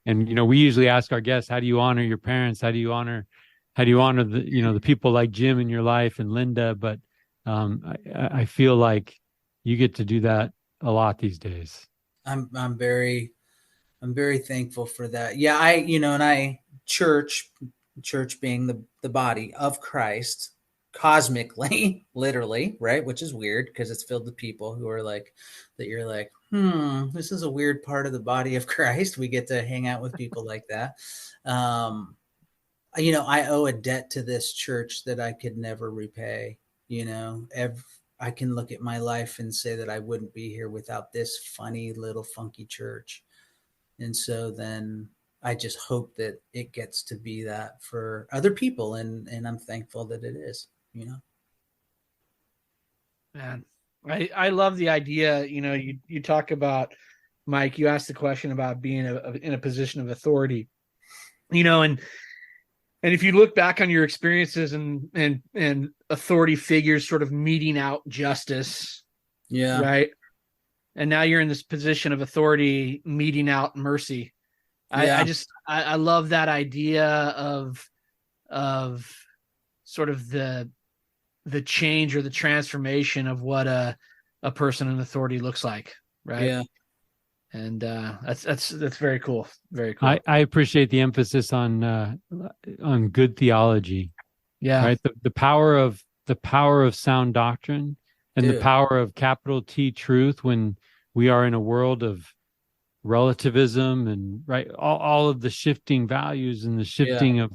And, you know, we usually ask our guests, how do you honor your parents? How do you honor the, you know, the people like Jim in your life and Linda? But I feel like you get to do that a lot these days. I'm very thankful for that. Yeah. Church being the body of Christ, cosmically, literally, right? Which is weird because it's filled with people who are like, that you're like, this is a weird part of the body of Christ. We get to hang out with people like that. I owe a debt to this church that I could never repay. I can look at my life and say that I wouldn't be here without this funny little funky church. And so then I just hope that it gets to be that for other people. And I'm thankful that it is, Man, I love the idea. You talk about, Mike, you asked the question about being in a position of authority, and if you look back on your experiences and authority figures sort of meting out justice, yeah, right, and now you're in this position of authority meting out mercy. Yeah. I love that idea of sort of the change or the transformation of what a person in authority looks like, right? Yeah. And that's very cool. Very cool. I appreciate the emphasis on good theology. Yeah. Right. The power of sound doctrine and Dude. the power of capital T truth when we are in a world of relativism and all of the shifting values and the shifting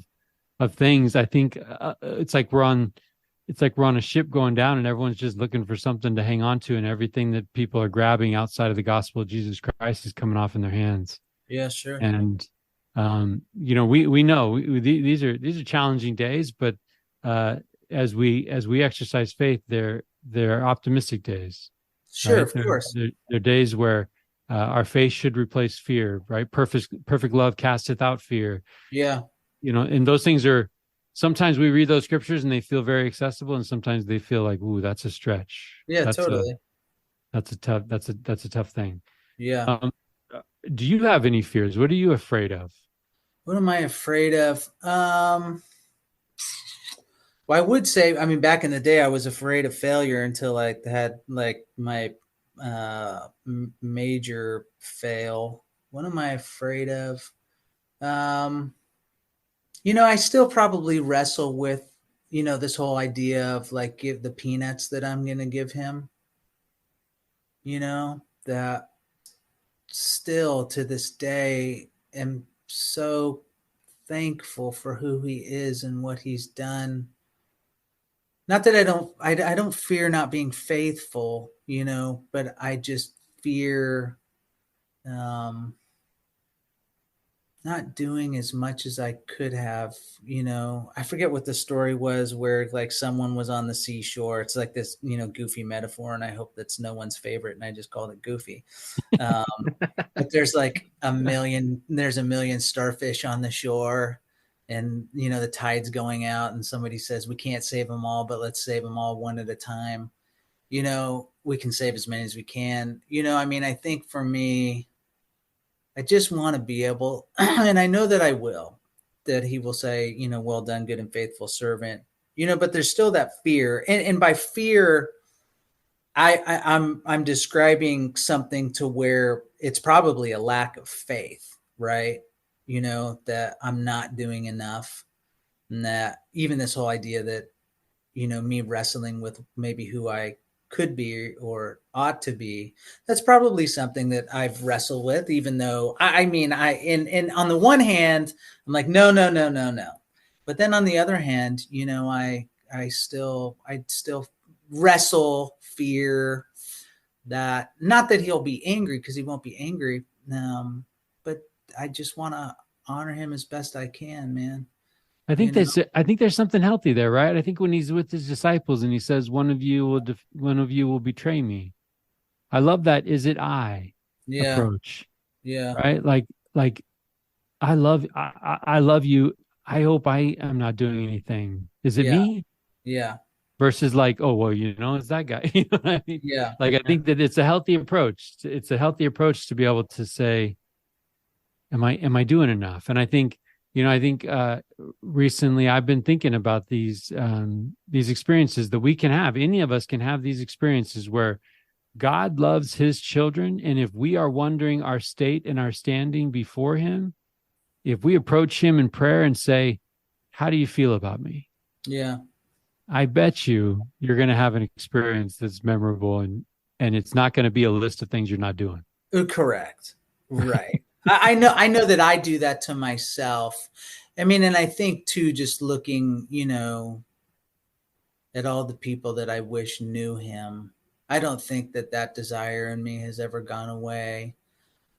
of things. I think it's like we're on a ship going down and everyone's just looking for something to hang on to, and everything that people are grabbing outside of the gospel of Jesus Christ is coming off in their hands. Yeah, sure. And we know these are challenging days, but as we exercise faith, they're optimistic days. Sure, right? Of course. They're days where our faith should replace fear, right? Perfect love casteth out fear. Yeah. And those things are, sometimes we read those scriptures and they feel very accessible, and sometimes they feel like, ooh, that's a stretch. Yeah, totally. That's a tough thing. Yeah. Do you have any fears? What are you afraid of? What am I afraid of? Well, I would say, back in the day, I was afraid of failure until I had like my major fail. What am I afraid of? I still probably wrestle with, this whole idea of like, give the peanuts that I'm going to give him, that still to this day am so thankful for who he is and what he's done. Not that I don't fear not being faithful, but I just fear not doing as much as I could have. I forget what the story was where like someone was on the seashore. It's like this, goofy metaphor, and I hope that's no one's favorite, and I just called it goofy. But there's like a million starfish on the shore, and the tide's going out, and somebody says, we can't save them all, but let's save them all one at a time. We can save as many as we can. I think for me, I just want to be able, and I know that I will, that he will say, well done, good and faithful servant, but there's still that fear. And by fear, I'm describing something to where it's probably a lack of faith, right? That I'm not doing enough, and that even this whole idea that, me wrestling with maybe who I could be or ought to be, that's probably something that I've wrestled with, even though on the one hand, I'm like, no. But then on the other hand, I still wrestle fear that, not that he'll be angry, because he won't be angry. But I just want to honor him as best I can, man. I think there's something healthy there, right? I think when he's with his disciples and he says, one of you will betray me. I love that. Is it I approach? Yeah. Right. Like I love you. I hope I am not doing anything. Is it me? Yeah. Versus like, oh, well, it's that guy. You know what I mean? Yeah. Like, I think that it's a healthy approach. It's a healthy approach to be able to say, am I doing enough? And I think, recently I've been thinking about these experiences that we can have. Any of us can have these experiences where God loves his children. And if we are wondering our state and our standing before him, if we approach him in prayer and say, how do you feel about me? Yeah. I bet you're going to have an experience that's memorable, and it's not going to be a list of things you're not doing. Correct. Right. I know that I do that to myself. I mean, and I think too, just looking, at all the people that I wish knew him, I don't think that desire in me has ever gone away.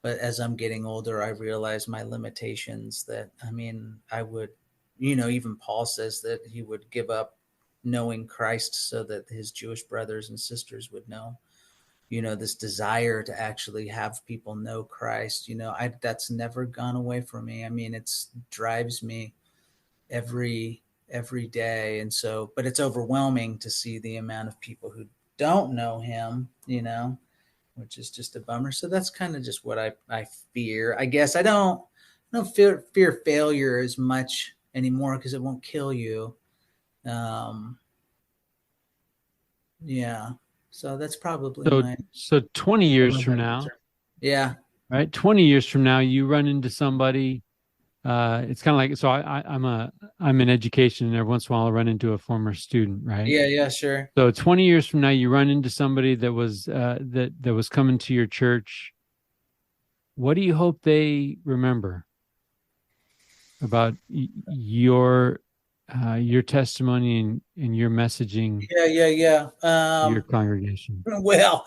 But as I'm getting older, I realize my limitations that, I mean, I would, even Paul says that he would give up knowing Christ so that his Jewish brothers and sisters would know, this desire to actually have people know Christ, that's never gone away from me. I mean, it's drives me every day. And so, but it's overwhelming to see the amount of people who don't know him, which is just a bummer. So that's kind of just what I fear. I guess I don't fear failure as much anymore because it won't kill you. Yeah. So that's probably so 20 years from now. Answer. Yeah. Right. 20 years from now, you run into somebody. It's kind of like, so I'm in education, and every once in a while I run into a former student, right? Yeah, sure. So 20 years from now, you run into somebody that was that was coming to your church. What do you hope they remember about your testimony and your messaging? Yeah. Your congregation. Well,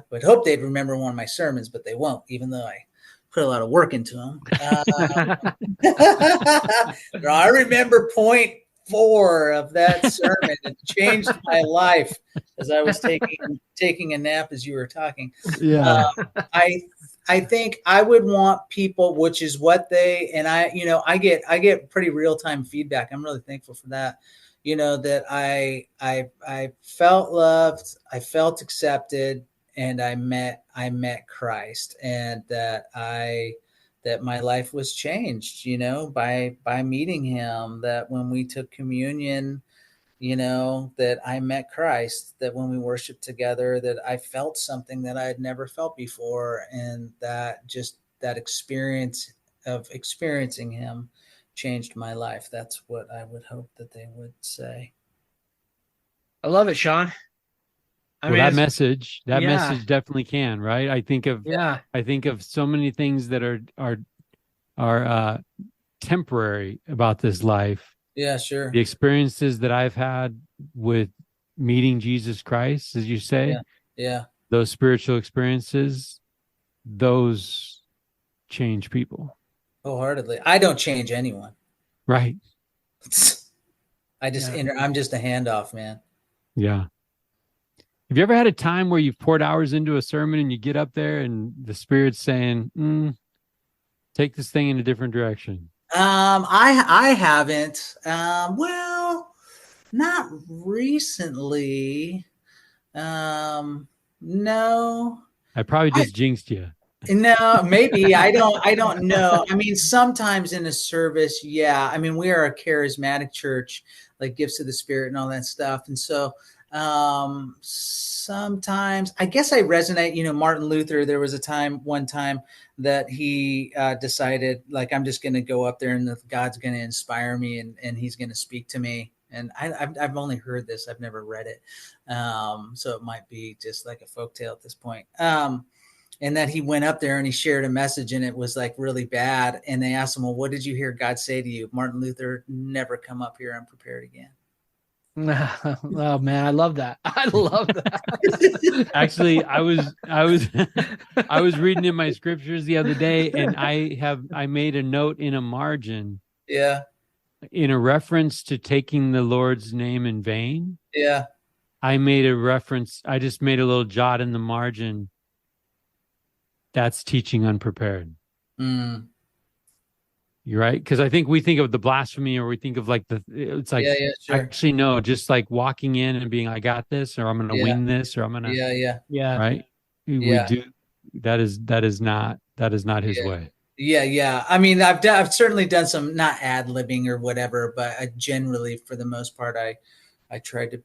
would hope they'd remember one of my sermons, but they won't, even though I put a lot of work into them. I remember point 4 of that sermon. It changed my life as I was taking a nap as you were talking. Yeah. I think I would want people, which is what I get pretty real-time feedback. I'm really thankful for that. That I felt loved, I felt accepted, and I met Christ, and that my life was changed, by meeting him, that when we took communion, that I met Christ, that when we worshiped together, that I felt something that I had never felt before. And that just that experience of experiencing him changed my life. That's what I would hope that they would say. I love it, Sean. That message definitely can, right? I think of so many things that are temporary about this life. Yeah, sure. The experiences that I've had with meeting Jesus Christ, as you say, yeah, those spiritual experiences, those change people. Wholeheartedly. I don't change anyone. Right. I'm just a handoff, man. Yeah. Have you ever had a time where you've poured hours into a sermon and you get up there and the Spirit's saying, take this thing in a different direction? I haven't. Well, not recently. No. I probably just jinxed you. No, maybe. I don't know. I mean, sometimes in a service, yeah. I mean, we are a charismatic church, like gifts of the Spirit and all that stuff. And so sometimes I guess I resonate, Martin Luther, there was one time that he decided, like, I'm just going to go up there and God's going to inspire me and he's going to speak to me. And I've only heard this. I've never read it. So it might be just like a folktale at this point. And that he went up there and he shared a message and it was like really bad. And they asked him, well, what did you hear God say to you? Martin Luther, never come up here unprepared again. Oh man, I love that. Actually, I was reading in my scriptures the other day, and I made a note in a margin. Yeah. In a reference to taking the Lord's name in vain. Yeah. I made a reference. I just made a little jot in the margin. That's teaching unprepared. You're right. Because I think we think of the blasphemy, or we think of like it's like, sure. Actually, no, just like walking in and being, I got this, or I'm going to win this, or I'm going to, yeah. Right. We do. That is not his way. Yeah. I mean, I've certainly done some, not ad-libbing or whatever, but I generally, for the most part, I tried to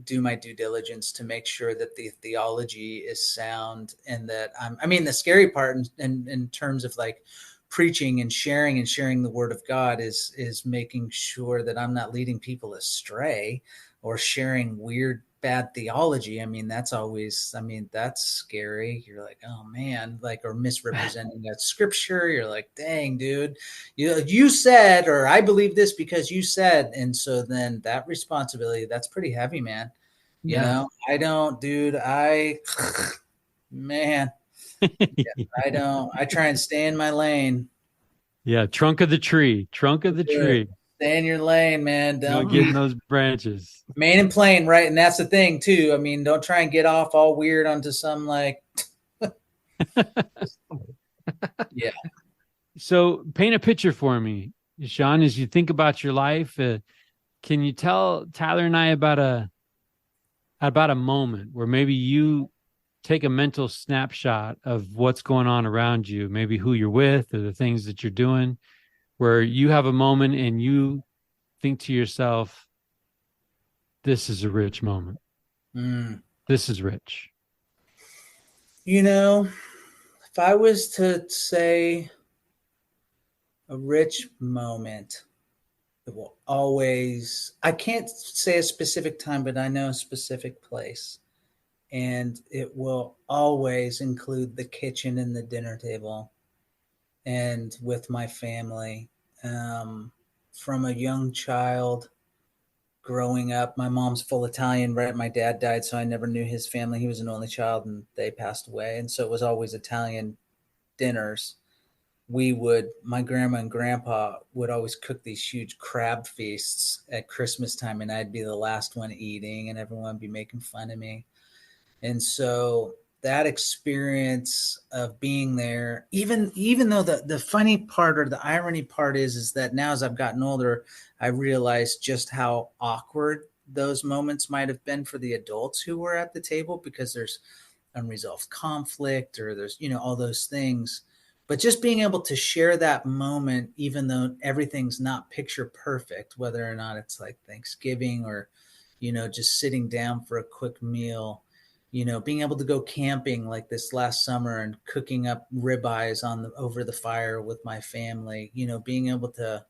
do my due diligence to make sure that the theology is sound, and that the scary part in terms of like preaching and sharing the word of God is making sure that I'm not leading people astray or sharing weird, bad theology. I mean, that's scary. You're like, oh man, like, or misrepresenting that scripture. You're like, dang, dude, you said, or I believe this because you said. And so then that responsibility, that's pretty heavy, man. You know, I don't, dude, man, I try and stay in my lane. Yeah. Trunk of the tree. Stay in your lane, man. Don't Don't get in those branches. main and plain, right? And that's the thing too. I mean, don't try and get off all weird onto some like, yeah. So paint a picture for me, Sean, as you think about your life. Can you tell Tyler and I about a moment where maybe you take a mental snapshot of what's going on around you, maybe who you're with or the things that you're doing, where you have a moment and you think to yourself, this is a rich moment. This is rich. You know, if I was to say a rich moment, it will always, I can't say a specific time, but I know a specific place. And it will always include the kitchen and the dinner table and with my family. From a young child growing up, my mom's full Italian, right? My dad died, so I never knew his family. He was an only child and they passed away. And so it was always Italian dinners. My grandma and grandpa would always cook these huge crab feasts at Christmas time, and I'd be the last one eating and everyone would be making fun of me. And so that experience of being there, even though the funny part or the irony part is that now as I've gotten older, I realize just how awkward those moments might have been for the adults who were at the table, because there's unresolved conflict or there's, all those things. But just being able to share that moment, even though everything's not picture perfect, whether or not it's like Thanksgiving or, just sitting down for a quick meal, being able to go camping like this last summer and cooking up ribeyes over the fire with my family, being able to,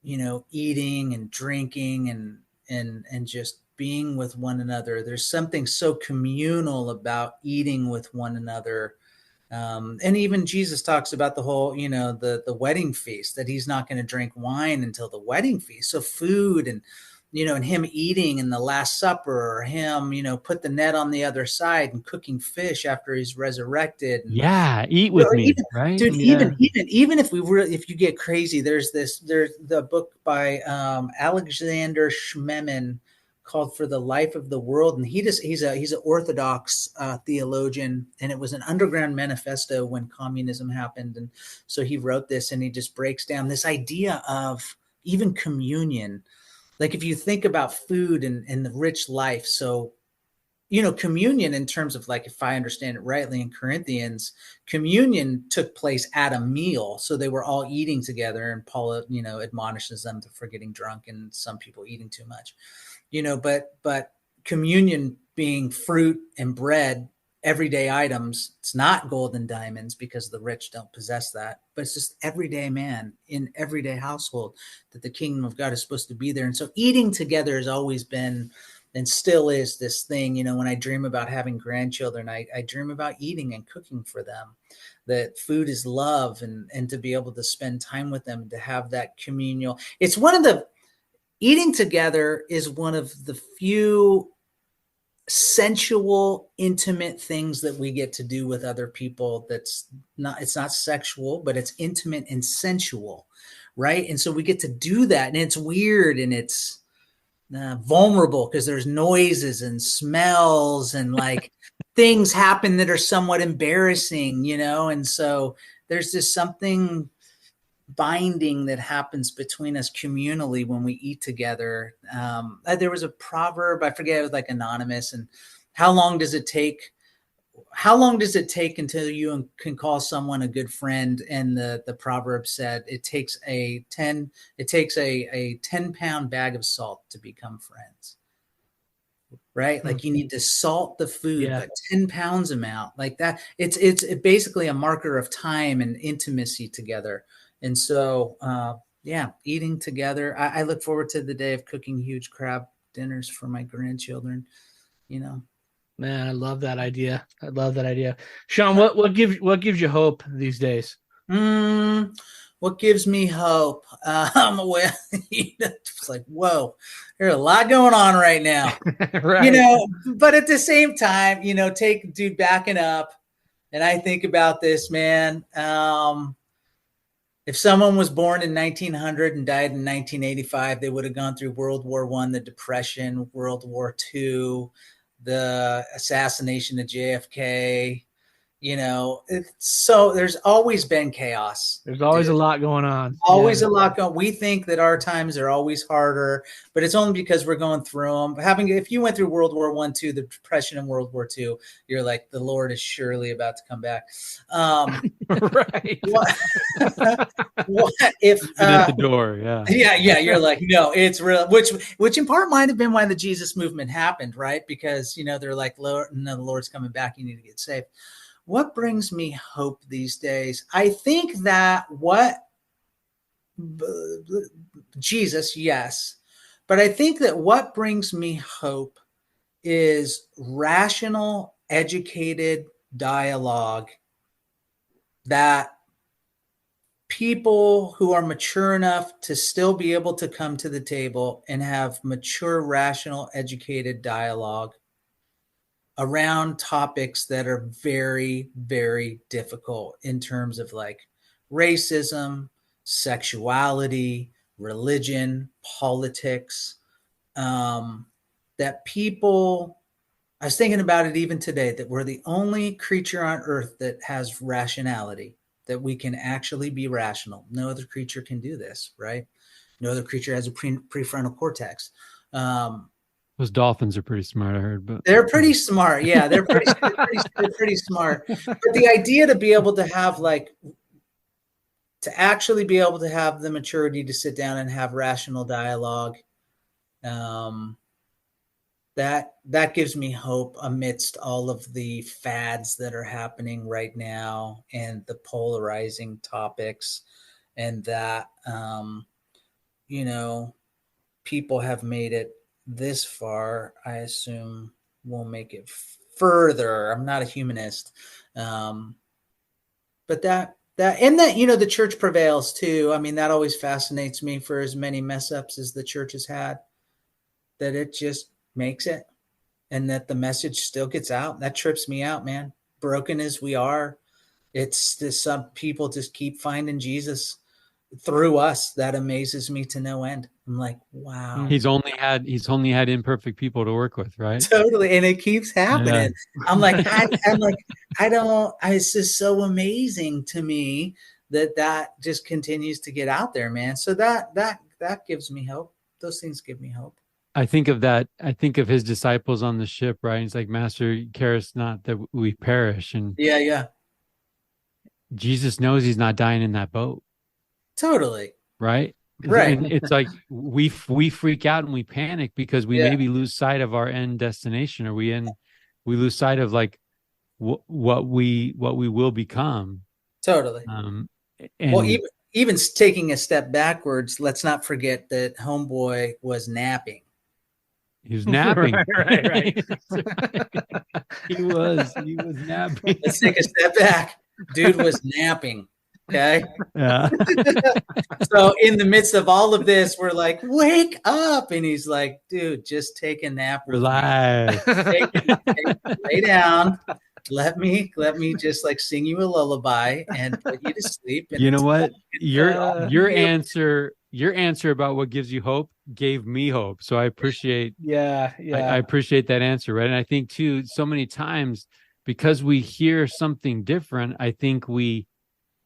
eating and drinking and just being with one another. There's something so communal about eating with one another. And even Jesus talks about the whole, the wedding feast, that he's not going to drink wine until the wedding feast. So food and, and him eating in the Last Supper, or him, put the net on the other side and cooking fish after he's resurrected. And, yeah. Eat with me, right? Dude, yeah. even if if you get crazy, there's the book by Alexander Schmemann called For the Life of the World. And he's an Orthodox theologian, and it was an underground manifesto when communism happened. And so he wrote this, and he just breaks down this idea of even communion. Like if you think about food and the rich life. So, communion in terms of, like, if I understand it rightly in Corinthians, communion took place at a meal. So they were all eating together, and Paul, admonishes them for getting drunk and some people eating too much, but communion being fruit and bread, everyday items. It's not gold and diamonds, because the rich don't possess that, but it's just everyday man in everyday household, that the kingdom of God is supposed to be there. And so eating together has always been and still is this thing. When I dream about having grandchildren, I dream about eating and cooking for them, that food is love, and to be able to spend time with them, to have that communal. Eating together is one of the few sensual, intimate things that we get to do with other people. It's not sexual, but it's intimate and sensual, right? And so we get to do that, and it's weird, and it's vulnerable, because there's noises and smells and like things happen that are somewhat embarrassing, and so there's just something binding that happens between us communally when we eat together. There was a proverb, I forget, it was like anonymous, and how long does it take until you can call someone a good friend? And the proverb said it takes a 10-pound bag of salt to become friends, right? Like you need to salt the food, Yeah. but 10 pounds amount like that. It's basically a marker of time and intimacy together. And so, yeah, eating together. I look forward to the day of cooking huge crab dinners for my grandchildren, you know. Man, I love that idea. I love that idea. Sean, what gives you hope these days? What gives me hope? Well, it's like, whoa, there's a lot going on right now. Right. But at the same time, backing up, and I think about this, man. If someone was born in 1900 and died in 1985, they would have gone through World War I, the Depression, World War II, the assassination of JFK. So there's always been chaos. There's always a lot going on. Always a lot going. We think that our times are always harder, but it's only because we're going through them. If you went through World War I, II, the Depression, and World War II, you're like, the Lord is surely about to come back. Right. What if at the door? Yeah. You're like, no, it's real. Which in part might have been why the Jesus movement happened, right? Because they're like, Lord, no, the Lord's coming back. You need to get saved. What brings me hope these days? I think that Jesus, yes. But I think that what brings me hope is rational, educated dialogue that people who are mature enough to still be able to come to the table and have mature, rational, educated dialogue around topics that are very, very difficult in terms of like racism, sexuality, religion, politics, that people, I was thinking about it even today, that we're the only creature on earth that has rationality, that we can actually be rational. No other creature can do this, right? No other creature has a prefrontal cortex. Those dolphins are pretty smart, I heard, but they're pretty smart. Yeah, they're pretty smart. But the idea to be able to have to actually be able to have the maturity to sit down and have rational dialogue, that gives me hope amidst all of the fads that are happening right now and the polarizing topics, and that people have made it this far. I assume we'll make it further. I'm not a humanist, but that the church prevails too. I mean, that always fascinates me. For as many mess ups as the church has had, that it just makes it, and that the message still gets out. That trips me out, man. Broken as we are, it's just some people just keep finding Jesus through us. That amazes me to no end. I'm like, wow. He's only had imperfect people to work with, right? Totally. And it keeps happening. Yeah. I'm like, it's just so amazing to me that just continues to get out there, man. So that gives me hope. Those things give me hope. I think of that. I think of his disciples on the ship, right? He's like, Master, carest not that we perish. And yeah. Jesus knows he's not dying in that boat. Totally. Right. And it's like we freak out and we panic because we maybe lose sight of our end destination, or we lose sight of like what we will become. Totally. And even taking a step backwards, let's not forget that homeboy was napping. He was napping. Right. He was napping. Let's take a step back. Dude was napping. Okay. Yeah. So in the midst of all of this, we're like, wake up. And he's like, dude, just take a nap. Relax. Lay down. Let me just like sing you a lullaby and put you to sleep. And you know what? Your answer about what gives you hope gave me hope. So I appreciate I appreciate that answer, right? And I think too, so many times because we hear something different, I think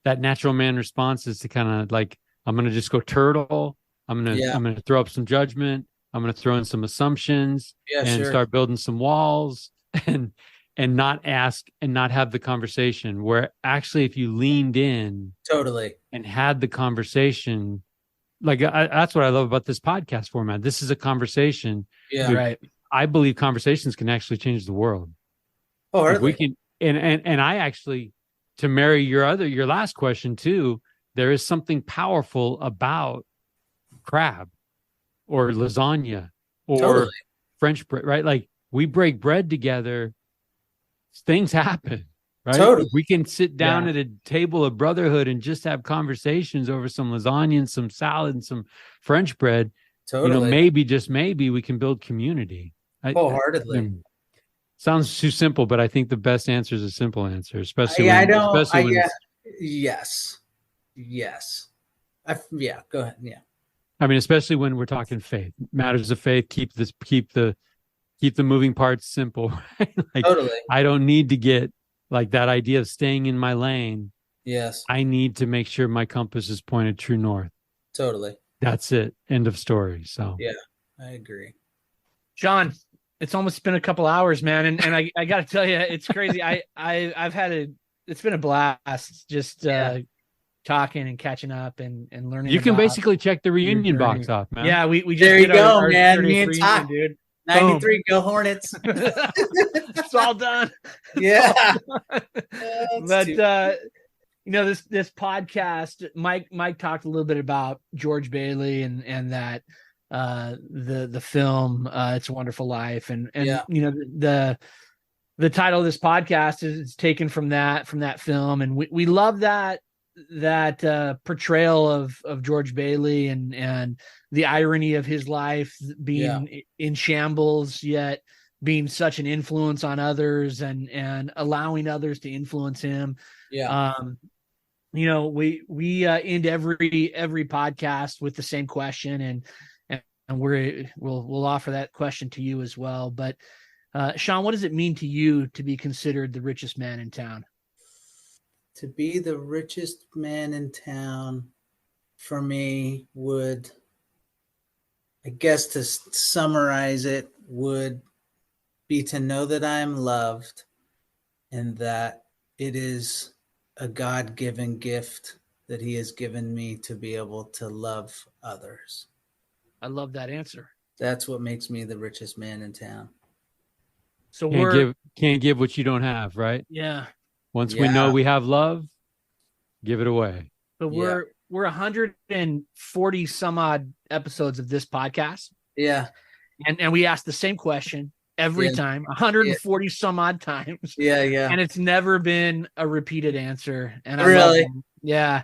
that natural man response is to kind of like, I'm going to just go turtle. I'm going to throw up some judgment. I'm going to throw in some assumptions start building some walls and not ask and not have the conversation, where actually, if you leaned in totally and had the conversation, like that's what I love about this podcast format. This is a conversation. Yeah. Right. I believe conversations can actually change the world. Oh, if we can, and I actually, to marry your last question too, there is something powerful about crab or lasagna or French bread, right? Like we break bread together, things happen, right? Totally. We can sit down at a table of brotherhood and just have conversations over some lasagna and some salad and some French bread. Totally. You know, maybe, just maybe, we can build community. Wholeheartedly. Sounds too simple, but I think the best answer is a simple answer, especially Yes. Go ahead. Yeah. I mean, especially when we're talking faith, matters of faith, keep the moving parts simple. Right? Like, totally. I don't need to get like that idea of staying in my lane. Yes. I need to make sure my compass is pointed true north. Totally. That's it. End of story. So yeah, I agree. Sean, it's almost been a couple hours, man. And I got to tell you, it's crazy. I've had it's been a blast just talking and catching up and learning. You can basically check the reunion box off, man. Yeah, we just there you go, man. Me and Todd, dude. 93, go Hornets. It's all done. Yeah. But you know, this podcast, Mike talked a little bit about George Bailey and that the film It's a Wonderful Life, and you know, the title of this podcast is taken from that film, and we love that portrayal of George Bailey and the irony of his life being in shambles, yet being such an influence on others and allowing others to influence him. You know, we end every podcast with the same question, and we'll offer that question to you as well. But Sean, what does it mean to you to be considered the richest man in town? To be the richest man in town for me would, I guess, to summarize it, would be to know that I am loved and that it is a God-given gift that he has given me to be able to love others. I love that answer. That's what makes me the richest man in town. So can't give what you don't have, right? Yeah. Once we know we have love, give it away. But we're 140 some odd episodes of this podcast. Yeah. And we ask the same question every time, 140 some odd times. Yeah. And it's never been a repeated answer. And I really? Yeah.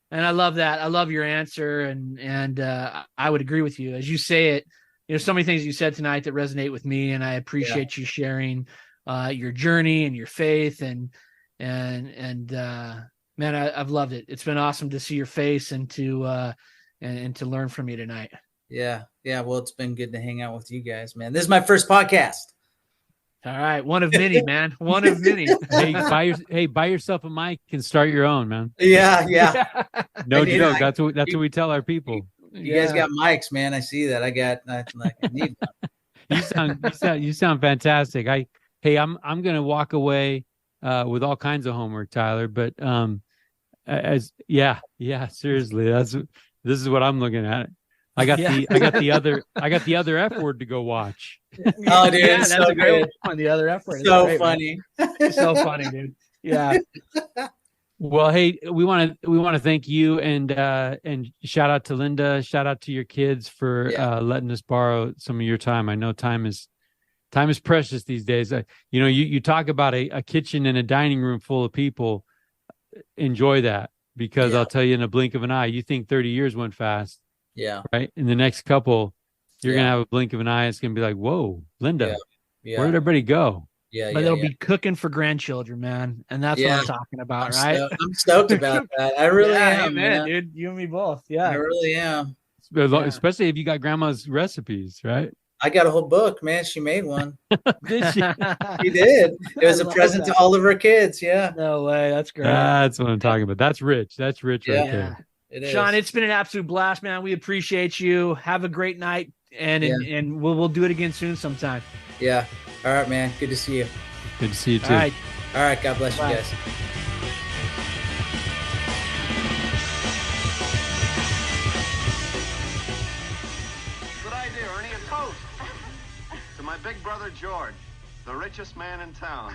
And I love that. I love your answer. And I would agree with you. As you say it, you know, so many things you said tonight that resonate with me, and I appreciate you sharing your journey and your faith and man, I've loved it. It's been awesome to see your face and to learn from you tonight. Yeah. Well, it's been good to hang out with you guys, man. This is my first podcast. All right, one of many, man. One of many. Buy yourself a mic and start your own, man. Yeah. No joke. That's what we tell our people. You guys got mics, man. I see that. I need one. You sound fantastic. I'm gonna walk away with all kinds of homework, Tyler. But seriously, this is what I'm looking at. I got the other F word to go watch. Oh, dude, that's so good. The other F word. So great, funny. So funny, dude. Yeah. Well, hey, we want to thank you and shout out to Linda, shout out to your kids for letting us borrow some of your time. I know time is precious these days. You know, you talk about a kitchen and a dining room full of people. Enjoy that, because I'll tell you, in a blink of an eye, you think 30 years went fast. Yeah. Right. In the next couple, you're going to have a blink of an eye. It's going to be like, whoa, Linda, where did everybody go? But they'll be cooking for grandchildren, man. And that's what I'm talking about, right? I'm stoked about that. I really am, man, dude. You and me both. Yeah. I really am. Especially if you got grandma's recipes, right? I got a whole book, man. She made one. Did she? She did. It was a present to all of her kids. Yeah. No way. That's great. That's what I'm talking about. That's rich. That's rich right there. It is. Sean, it's been an absolute blast, man. We appreciate you. Have a great night, and we'll do it again soon sometime. Yeah. All right, man. Good to see you. Good to see you too. All right. God bless you guys. Good idea, Ernie. A toast to my my big brother George, the richest man in town.